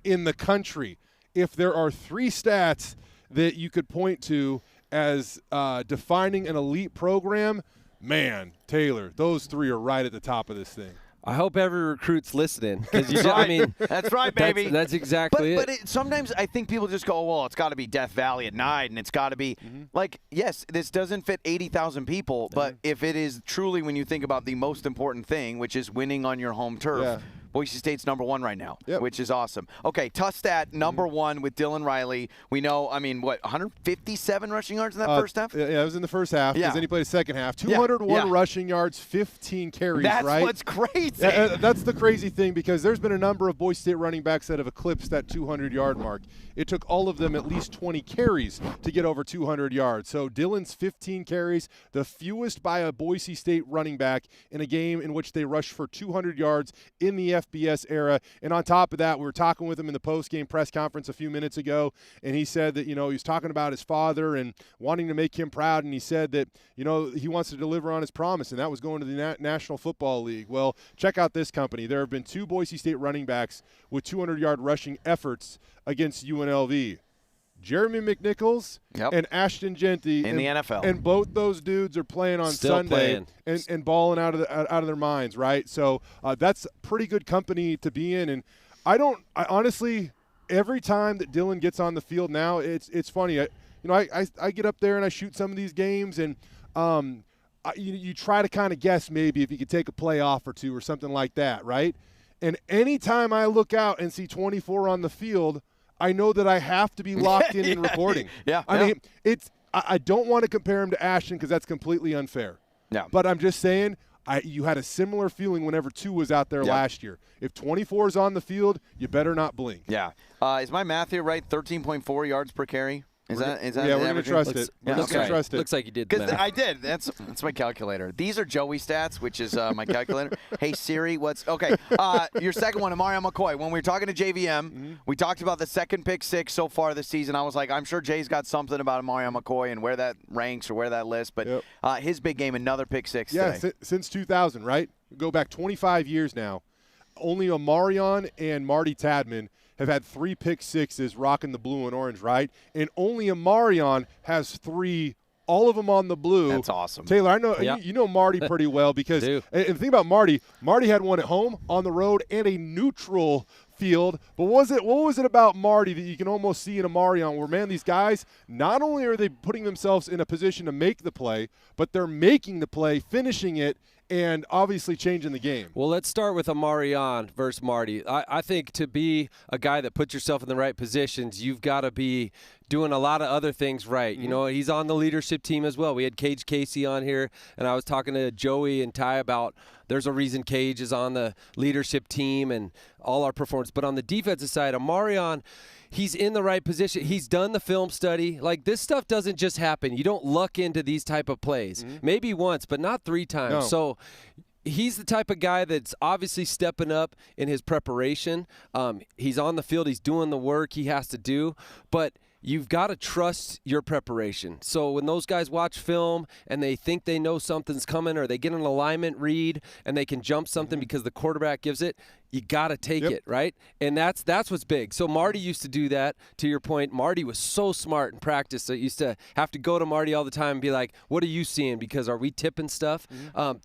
in the country. If there are 3 stats that you could point to as defining an elite program, man, Taylor, those 3 are right at the top of this thing. I hope every recruit's listening, because I mean, that's right, baby. That's exactly it. But sometimes I think people just go, well, it's got to be Death Valley at night, and it's got to be yes, this doesn't fit 80,000 people, but if it is truly, when you think about the most important thing, which is winning on your home turf. Boise State's number 1 right now, which is awesome. Okay, Tust stat number 1 with Dylan Riley. We know, 157 rushing yards in that first half? Yeah, it was in the first half, because then he played a second half. 201 rushing yards, 15 carries, right? That's what's crazy. That's the crazy thing, because there's been a number of Boise State running backs that have eclipsed that 200-yard mark. It took all of them at least 20 carries to get over 200 yards. So Dylan's 15 carries, the fewest by a Boise State running back in a game in which they rushed for 200 yards in the FBS era. And on top of that, we were talking with him in the post-game press conference a few minutes ago, and he said that, he was talking about his father and wanting to make him proud, and he said that, he wants to deliver on his promise, and that was going to the National Football League. Well, check out this company. There have been 2 Boise State running backs with 200-yard rushing efforts against UNLV. Jeremy McNichols and Ashton Genty in the NFL, and both those dudes are playing on Sunday and balling out of their minds, right? So that's pretty good company to be in. And I honestly, every time that Dylan gets on the field now, it's funny. I get up there and I shoot some of these games, and you try to kind of guess maybe if you could take a play off or 2 or something like that, right? And anytime I look out and see 24 on the field, I know that I have to be locked in and recording. I mean, I don't want to compare him to Ashton, because that's completely unfair. But I'm just saying, you had a similar feeling whenever 2 was out there last year. If 24 is on the field, you better not blink. Is my math here right? 13.4 yards per carry? Is that yeah, we're going to trust it. Trust it. Looks like you did the math. I did. That's my calculator. These are Joey stats, which is my calculator. Hey, Siri, okay, your second one, Mario McCoy. When we were talking to JVM, we talked about the second pick 6 so far this season. I was like, I'm sure Jay's got something about Mario McCoy and where that ranks or where that lists. But his big game, another pick 6 today. Since 2000, right? Go back 25 years now. only Omarion and Marty Tadman have had 3 pick sixes rocking the blue and orange, right? And only Omarion has 3, all of them on the blue. That's awesome. Taylor, I know you know Marty pretty well because and the thing about Marty had one at home, on the road, and a neutral field. But what was it about Marty that you can almost see in Omarion where, man, these guys, not only are they putting themselves in a position to make the play, but they're making the play, finishing it, and obviously changing the game. Well, let's start with Omarion versus Marty. I think to be a guy that puts yourself in the right positions, you've got to be doing a lot of other things right. You know, he's on the leadership team as well. We had Cage Casey on here, and I was talking to Joey and Ty about there's a reason Cage is on the leadership team and all our performance. But on the defensive side, Omarion, he's in the right position. He's done the film study. Like, this stuff doesn't just happen. You don't luck into these type of plays. Maybe once, but not 3 times. No. So he's the type of guy that's obviously stepping up in his preparation. He's on the field. He's doing the work he has to do. But you've got to trust your preparation. So when those guys watch film and they think they know something's coming, or they get an alignment read and they can jump something because the quarterback gives it, you got to take it, right? And that's what's big. So Marty used to do that. To your point, Marty was so smart in practice. So I used to have to go to Marty all the time and be like, what are you seeing? Because are we tipping stuff?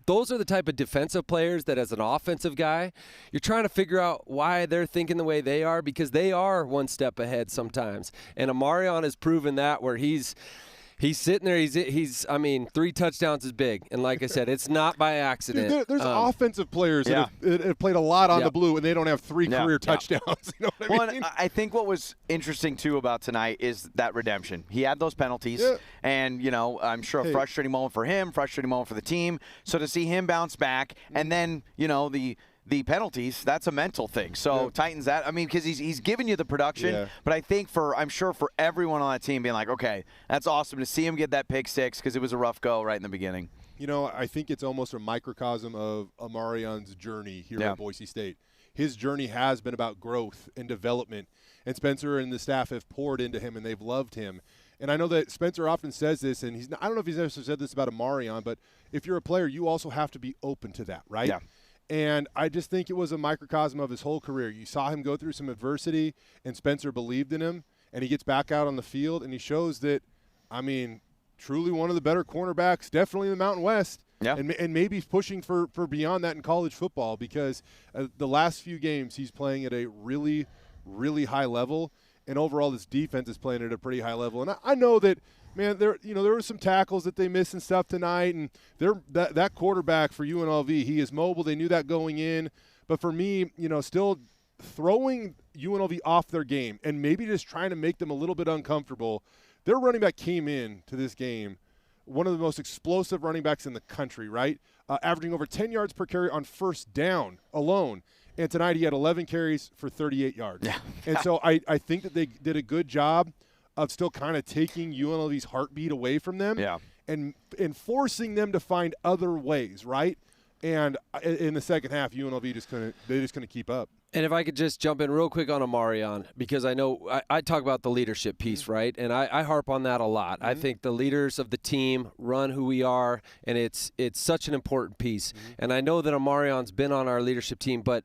Those are the type of defensive players that, as an offensive guy, you're trying to figure out why they're thinking the way they are, because they are one step ahead sometimes. And Omarion has proven that, where he's sitting there. He's 3 touchdowns is big. And like I said, it's not by accident. Dude, there's offensive players that have played a lot on the blue, and they don't have 3 career touchdowns. You know what I mean? I think what was interesting, too, about tonight is that redemption. He had those penalties, and, I'm sure a frustrating moment for him, frustrating moment for the team. So to see him bounce back, and then, the penalties, that's a mental thing. So Titans that, because he's giving you the production, but I think I'm sure for everyone on that team being like, okay, that's awesome to see him get that pick 6, because it was a rough go right in the beginning. I think it's almost a microcosm of Omarion's journey here at Boise State. His journey has been about growth and development, and Spencer and the staff have poured into him, and they've loved him. And I know that Spencer often says this, and I don't know if he's ever said this about Omarion, but if you're a player, you also have to be open to that, right? Yeah. And I just think it was a microcosm of his whole career. You saw him go through some adversity, and Spencer believed in him, and he gets back out on the field, and he shows that, truly one of the better cornerbacks, definitely in the Mountain West. Yeah. And maybe pushing for beyond that in college football, because the last few games he's playing at a really, really high level, and overall this defense is playing at a pretty high level. And I know that, man, there were some tackles that they missed and stuff tonight, and that quarterback for UNLV, he is mobile. They knew that going in. But for me, still throwing UNLV off their game and maybe just trying to make them a little bit uncomfortable. Their running back came in to this game, one of the most explosive running backs in the country, right? Averaging over 10 yards per carry on first down alone. And tonight he had 11 carries for 38 yards. Yeah. And so I think that they did a good job of still kind of taking UNLV's heartbeat away from them and forcing them to find other ways, right? And in the second half, UNLV just couldn't keep up. And if I could just jump in real quick on Omarion, because I know I talk about the leadership piece, right? And I harp on that a lot. I think the leaders of the team run who we are, and it's such an important piece. And I know that Omarion's been on our leadership team, but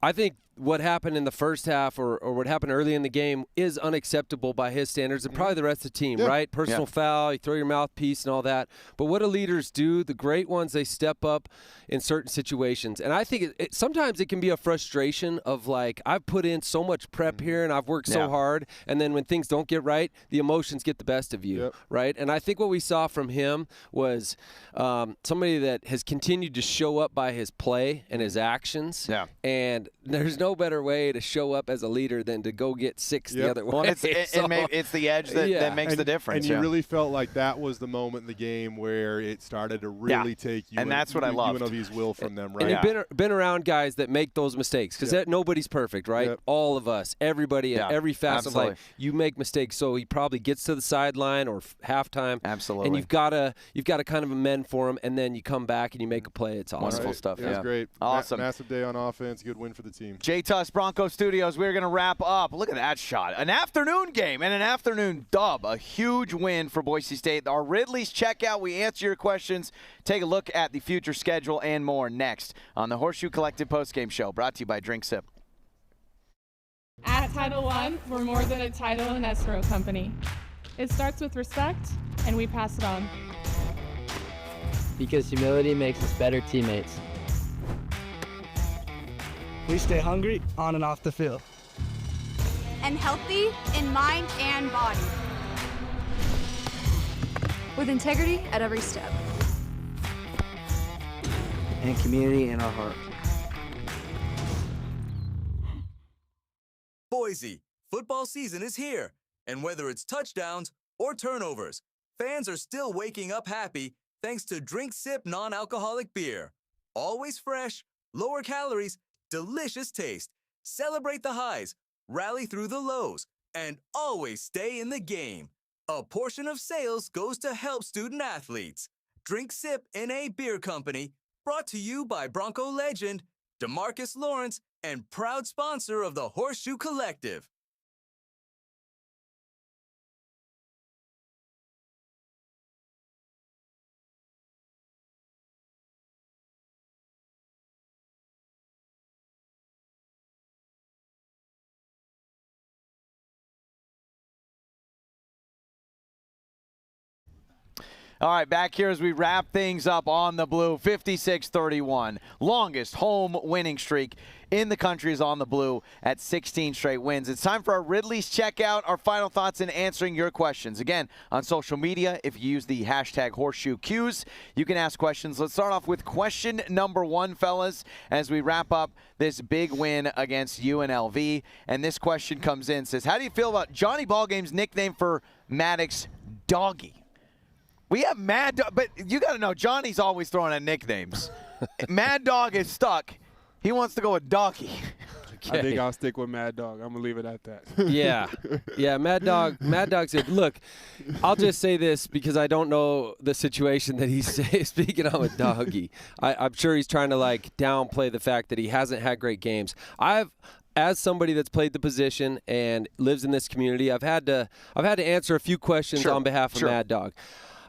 I think what happened in the first half or what happened early in the game is unacceptable by his standards and probably the rest of the team, right? Personal foul, you throw your mouthpiece and all that. But what do leaders do? The great ones, they step up in certain situations. And I think sometimes it can be a frustration of like, I've put in so much prep here and I've worked so hard. And then when things don't get right, the emotions get the best of you, right? And I think what we saw from him was somebody that has continued to show up by his play and his actions. And there's no better way to show up as a leader than to go get 6 the other way. Well, it's the edge that makes the difference. And you really felt like that was the moment in the game where it started to really take and that's what I loved. UNLV's will from them, right? And you've been around guys that make those mistakes, because nobody's perfect, right? All of us, everybody, at every facet of life, you make mistakes. So he probably gets to the sideline or halftime. Absolutely. And you've got to kind of amend for him, and then you come back and you make a play. It's awesome. Wonderful stuff. It was great. Awesome. Massive day on offense. Good win for the team. Jay Jay Tust Bronco Studios. We're going to wrap up. Look at that shot. An afternoon game and an afternoon dub. A huge win for Boise State. Our Ridley's checkout. We answer your questions. Take a look at the future schedule and more next on the Horseshoe Collective Postgame Show, brought to you by DrinkSip. At Title I, we're more than a title and escrow company. It starts with respect, and we pass it on. Because humility makes us better teammates. We stay hungry on and off the field. And healthy in mind and body. With integrity at every step. And community in our heart. Boise, football season is here, and whether it's touchdowns or turnovers, fans are still waking up happy thanks to DrinkSip non-alcoholic beer. Always fresh, lower calories, delicious taste. Celebrate the highs, rally through the lows, and always stay in the game. A portion of sales goes to help student athletes. DrinkSip NA Beer Company, brought to you by Bronco legend DeMarcus Lawrence and proud sponsor of the Horseshoe Collective. All right, back here as we wrap things up on the blue. 56-31. Longest home winning streak in the country is on the blue at 16 straight wins. It's time for our Ridley's checkout, our final thoughts in answering your questions. Again, on social media, if you use the hashtag HorseshoeQs, you can ask questions. Let's start off with question number 1, fellas, as we wrap up this big win against UNLV. And this question comes in, says, how do you feel about Johnny Ballgame's nickname for Maddox, Doggy? We have Mad Dog, but you got to know, Johnny's always throwing out nicknames. Mad Dog is stuck. He wants to go with Doggy. Okay. I think I'll stick with Mad Dog. I'm going to leave it at that. Yeah, Mad Dog said, look, I'll just say this because I don't know the situation that he's speaking on with Doggy. I'm sure he's trying to, like, downplay the fact that he hasn't had great games. As somebody that's played the position and lives in this community, I've had to answer a few questions on behalf of Mad Dog.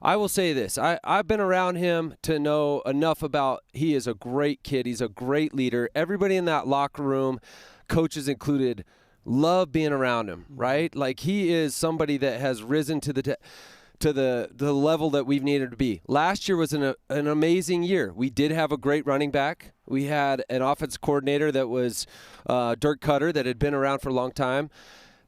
I will say this. I've been around him to know enough about he is a great kid. He's a great leader. Everybody in that locker room, coaches included, love being around him, right? Like, he is somebody that has risen to the level that we've needed to be. Last year was an amazing year. We did have a great running back. We had an offensive coordinator that was Dirk Cutter that had been around for a long time.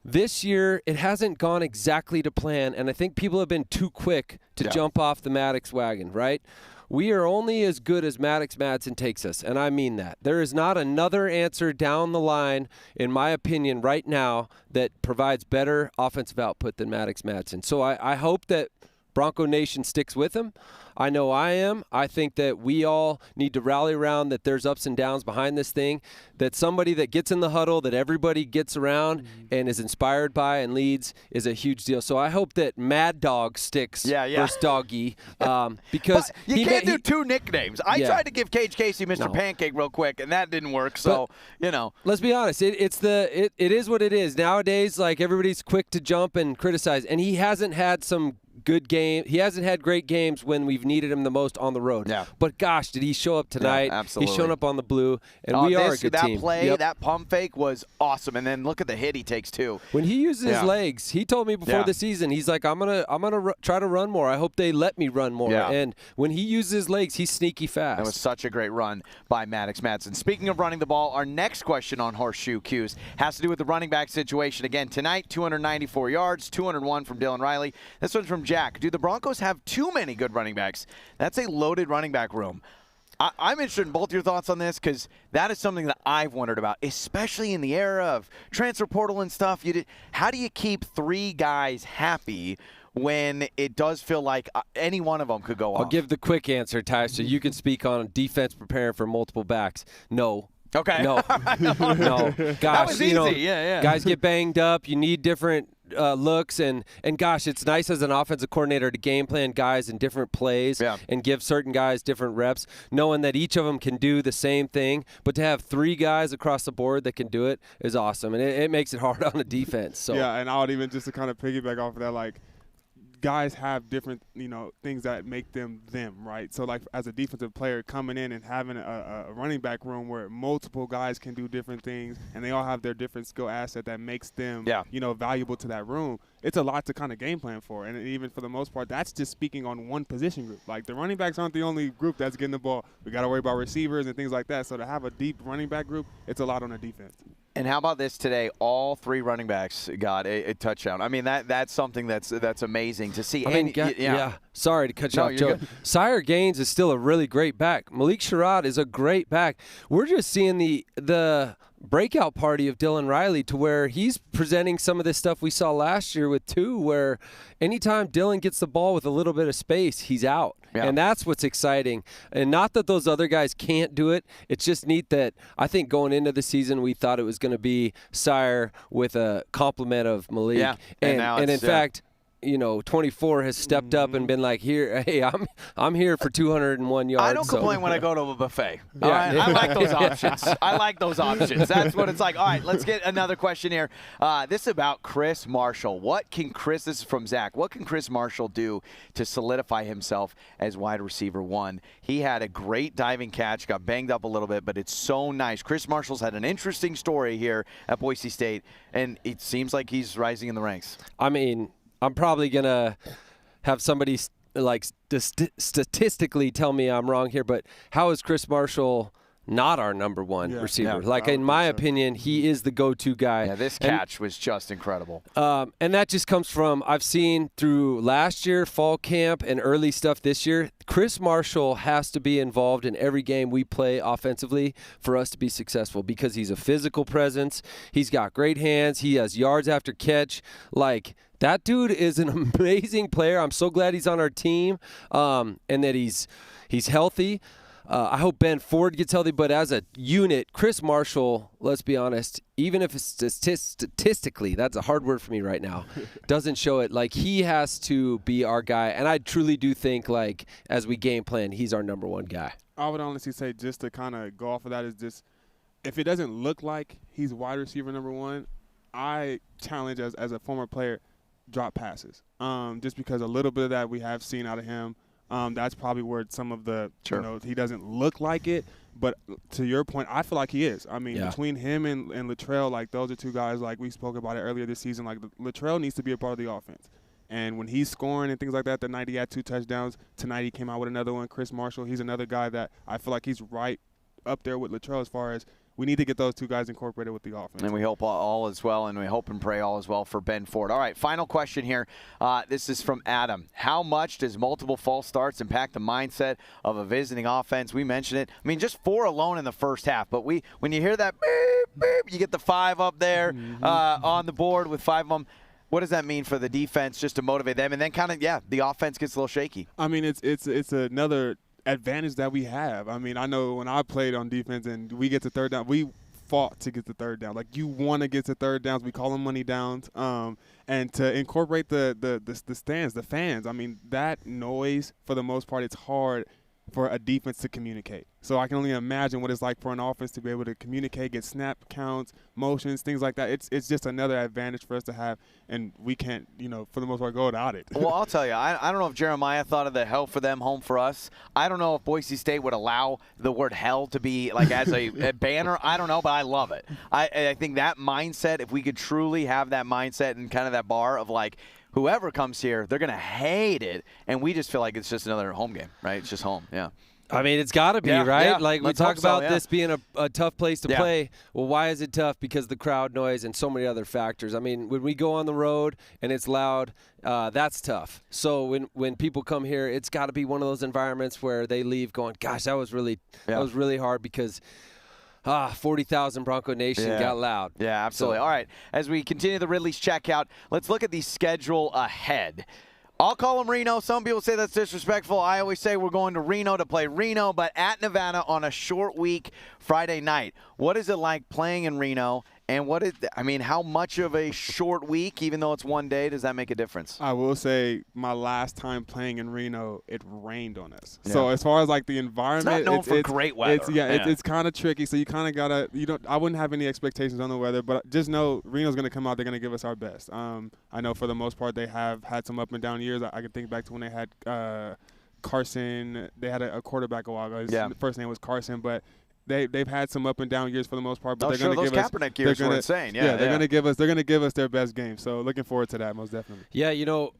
This year, it hasn't gone exactly to plan, and I think people have been too quick to jump off the Maddox wagon, right? We are only as good as Maddox Madsen takes us, and I mean that. There is not another answer down the line, in my opinion, right now that provides better offensive output than Maddox Madsen. So I hope that Bronco Nation sticks with him. I know I am. I think that we all need to rally around that there's ups and downs behind this thing, that somebody that gets in the huddle, that everybody gets around and is inspired by and leads is a huge deal. So I hope that Mad Dog sticks versus Doggy because you can't do two nicknames. I tried to give Cage Casey Mr. Pancake real quick, and that didn't work. So, let's be honest. It is what it is. Nowadays, like, everybody's quick to jump and criticize, and he hasn't had some good game. He hasn't had great games when we've needed him the most on the road. Yeah. But gosh, did he show up tonight? Yeah, absolutely. He's shown up on the blue, and we are a good team. That play, that pump fake was awesome, and then look at the hit he takes too. When he uses his legs, he told me before the season, he's like, I'm gonna try to run more. I hope they let me run more. Yeah. And when he uses his legs, he's sneaky fast. That was such a great run by Maddox Madsen. Speaking of running the ball, our next question on Horseshoe Qs has to do with the running back situation. Again, tonight, 294 yards, 201 from Dylan Riley. This one's from Jack. Do the Broncos have too many good running backs? That's a loaded running back room. I'm interested in both your thoughts on this because that is something that I've wondered about, especially in the era of transfer portal and stuff. How do you keep three guys happy when it does feel like any one of them could go off? I'll give the quick answer, Ty, so you can speak on defense preparing for multiple backs. No. Okay. No. No. Gosh, that was easy. Yeah. Guys get banged up. You need different looks, and gosh, it's nice as an offensive coordinator to game plan guys in different plays and give certain guys different reps, knowing that each of them can do the same thing. But to have 3 guys across the board that can do it is awesome, and it makes it hard on the defense. So yeah, and I would even just to kind of piggyback off of that, like, guys have different, things that make them, right? So, like, as a defensive player coming in and having a running back room where multiple guys can do different things and they all have their different skill asset that makes them, valuable to that room, it's a lot to kind of game plan for. And even for the most part, that's just speaking on one position group. Like, the running backs aren't the only group that's getting the ball. We got to worry about receivers and things like that. So to have a deep running back group, it's a lot on the defense. And how about this today? All 3 running backs got a touchdown. I mean, that's something that's amazing to see. I mean, sorry to cut you off, Joe. Sire Gaines is still a really great back. Malik Sherrod is a great back. We're just seeing the breakout party of Dylan Riley to where he's presenting some of this stuff we saw last year with 2, where anytime Dylan gets the ball with a little bit of space, he's out. Yeah. And that's what's exciting. And not that those other guys can't do it. It's just neat that I think going into the season we thought it was going to be Sire with a complement of Malik. Yeah. And in fact, 24 has stepped up and been like, hey, I'm here for 201 yards. I don't complain when I go to a buffet. All right? I like those options. I like those options. That's what it's like. All right, let's get another question here. This is about Chris Marshall. This is from Zach. What can Chris Marshall do to solidify himself as wide receiver 1? He had a great diving catch, got banged up a little bit, but it's so nice. Chris Marshall's had an interesting story here at Boise State, and it seems like he's rising in the ranks. I mean, I'm probably going to have somebody statistically tell me I'm wrong here, but how is Chris Marshall not our number 1 receiver? In my opinion, he is the go-to guy. Yeah, this catch was just incredible. And that just comes from I've seen through last year, fall camp, and early stuff this year, Chris Marshall has to be involved in every game we play offensively for us to be successful because he's a physical presence. He's got great hands. He has yards after catch. That dude is an amazing player. I'm so glad he's on our team and that he's healthy. I hope Ben Ford gets healthy, but as a unit, Chris Marshall, let's be honest, even if it's statistically, that's a hard word for me right now, doesn't show it. He has to be our guy. And I truly do think, as we game plan, he's our number 1 guy. I would honestly say, just to kind of go off of that, is just if it doesn't look like he's wide receiver number 1, I challenge as a former player, drop passes. Just because a little bit of that we have seen out of him. That's probably where some of the, he doesn't look like it. But to your point, I feel like he is. I mean, between him and Latrell, those are 2 guys, we spoke about it earlier this season. Latrell needs to be a part of the offense. And when he's scoring and things like that, the night he had 2 touchdowns. Tonight he came out with another one. Chris Marshall, he's another guy that I feel like he's right up there with Latrell as far as we need to get those 2 guys incorporated with the offense. And we hope all is well, and we hope and pray all is well for Ben Ford. All right, final question here. This is from Adam. How much does multiple false starts impact the mindset of a visiting offense? We mentioned it. I mean, just 4 alone in the first half. But when you hear that beep, beep, you get the 5 up there on the board with 5 of them. What does that mean for the defense just to motivate them? And then the offense gets a little shaky. I mean, it's another advantage that we have. I mean, I know when I played on defense and we get to third down, we fought to get to third down. You want to get to third downs. We call them money downs. And to incorporate the stands, the fans, I mean, that noise, for the most part, it's hard for a defense to communicate. So I can only imagine what it's like for an offense to be able to communicate, get snap counts, motions, things like that. It's just another advantage for us to have, and we can't, for the most part, go without it. Well, I'll tell you, I don't know if Jeremiah thought of the hell for them, home for us. I don't know if Boise State would allow the word hell to be as a banner. I don't know, but I love it. I think that mindset, if we could truly have that mindset and kind of that bar of whoever comes here, they're going to hate it, and we just feel like it's just another home game, right? It's just home, yeah. I mean, it's got to be, right? We talk about this being a tough place to play. Well, why is it tough? Because of the crowd noise and so many other factors. I mean, when we go on the road and it's loud, that's tough. So when people come here, it's got to be one of those environments where they leave going, gosh, that was really hard because 40,000 Bronco Nation got loud. Yeah, absolutely. All right, as we continue the Ridley's checkout, let's look at the schedule ahead. I'll call them Reno. Some people say that's disrespectful. I always say we're going to Reno to play Reno, but at Nevada on a short week Friday night. What is it like playing in Reno And how much of a short week, even though it's one day, does that make a difference? I will say my last time playing in Reno, it rained on us. Yeah. So as far as like the environment, it's not known for great weather. It's kind of tricky. So you kind of gotta, I wouldn't have any expectations on the weather, but just know Reno's gonna come out. They're gonna give us our best. I know for the most part they have had some up and down years. I can think back to when they had Carson. They had a quarterback a while ago. His first name was Carson, but they've had some up and down years for the most part, but they're going to give us. Kaepernick years were insane. They're going to give us their best game. So looking forward to that most definitely. Yeah,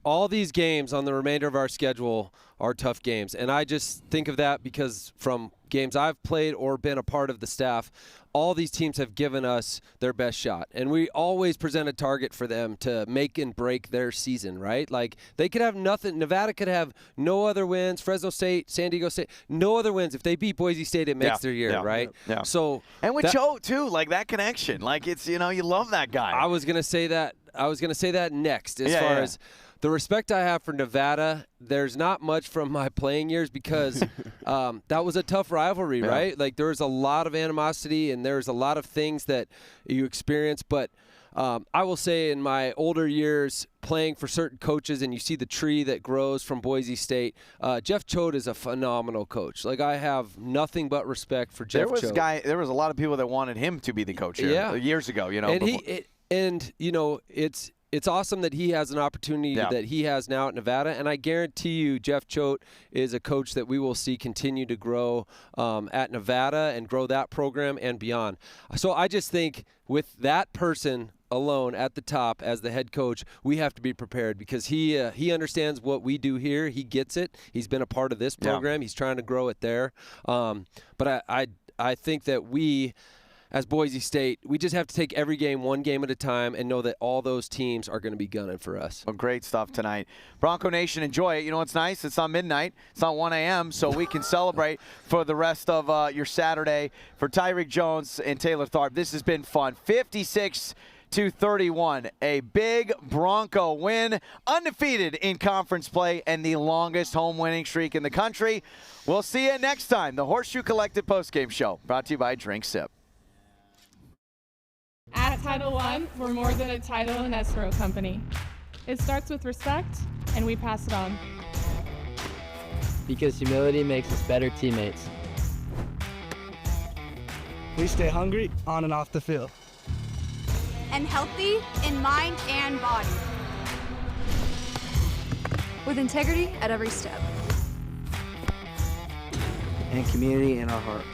all these games on the remainder of our schedule are tough games, and I just think of that because from games I've played or been a part of the staff, all these teams have given us their best shot, and we always present a target for them to make and break their season, right? Like they could have nothing. Nevada could have no other wins. Fresno State, San Diego State, no other wins. If they beat Boise State, it makes their year, right? Yeah. So and with Joe too, like that connection, like it's you love that guy. I was gonna say that. Next as far as the respect I have for Nevada. There's not much from my playing years because that was a tough rivalry, right? Like there was a lot of animosity and there's a lot of things that you experience. But I will say in my older years playing for certain coaches and you see the tree that grows from Boise State, Jeff Choate is a phenomenal coach. Like I have nothing but respect for Jeff Choate. There was a lot of people that wanted him to be the coach here years ago, And it's awesome that he has an opportunity that he has now at Nevada, and I guarantee you Jeff Choate is a coach that we will see continue to grow at Nevada and grow that program and beyond. So I just think with that person alone at the top as the head coach, we have to be prepared because he understands what we do here. He gets it. He's been a part of this program. He's trying to grow it there. But I think that we, as Boise State, we just have to take every game one game at a time and know that all those teams are going to be gunning for us. Well, great stuff tonight. Bronco Nation, enjoy it. You know what's nice? It's not midnight. It's not 1 a.m., so we can celebrate for the rest of your Saturday. For Tyreque Jones and Taylor Tharp, this has been fun. 56-31, a big Bronco win, undefeated in conference play, and the longest home winning streak in the country. We'll see you next time. The Horseshoe Collective Postgame Show, brought to you by DrinkSip. At Title I, we're more than a title and escrow company. It starts with respect, and we pass it on. Because humility makes us better teammates. We stay hungry on and off the field. And healthy in mind and body. With integrity at every step. And community in our heart.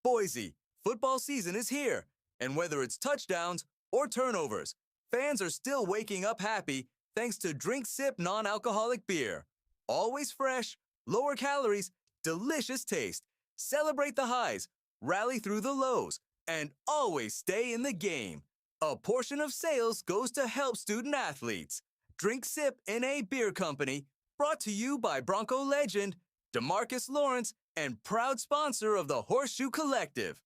Boise, football season is here, and whether it's touchdowns or turnovers, fans are still waking up happy thanks to DrinkSip non-alcoholic beer. Always fresh, lower calories, delicious taste. Celebrate the highs, rally through the lows, and always stay in the game. A portion of sales goes to help student athletes. DrinkSip NA Beer Company, brought to you by Bronco legend DeMarcus Lawrence and proud sponsor of the Horseshoe Collective.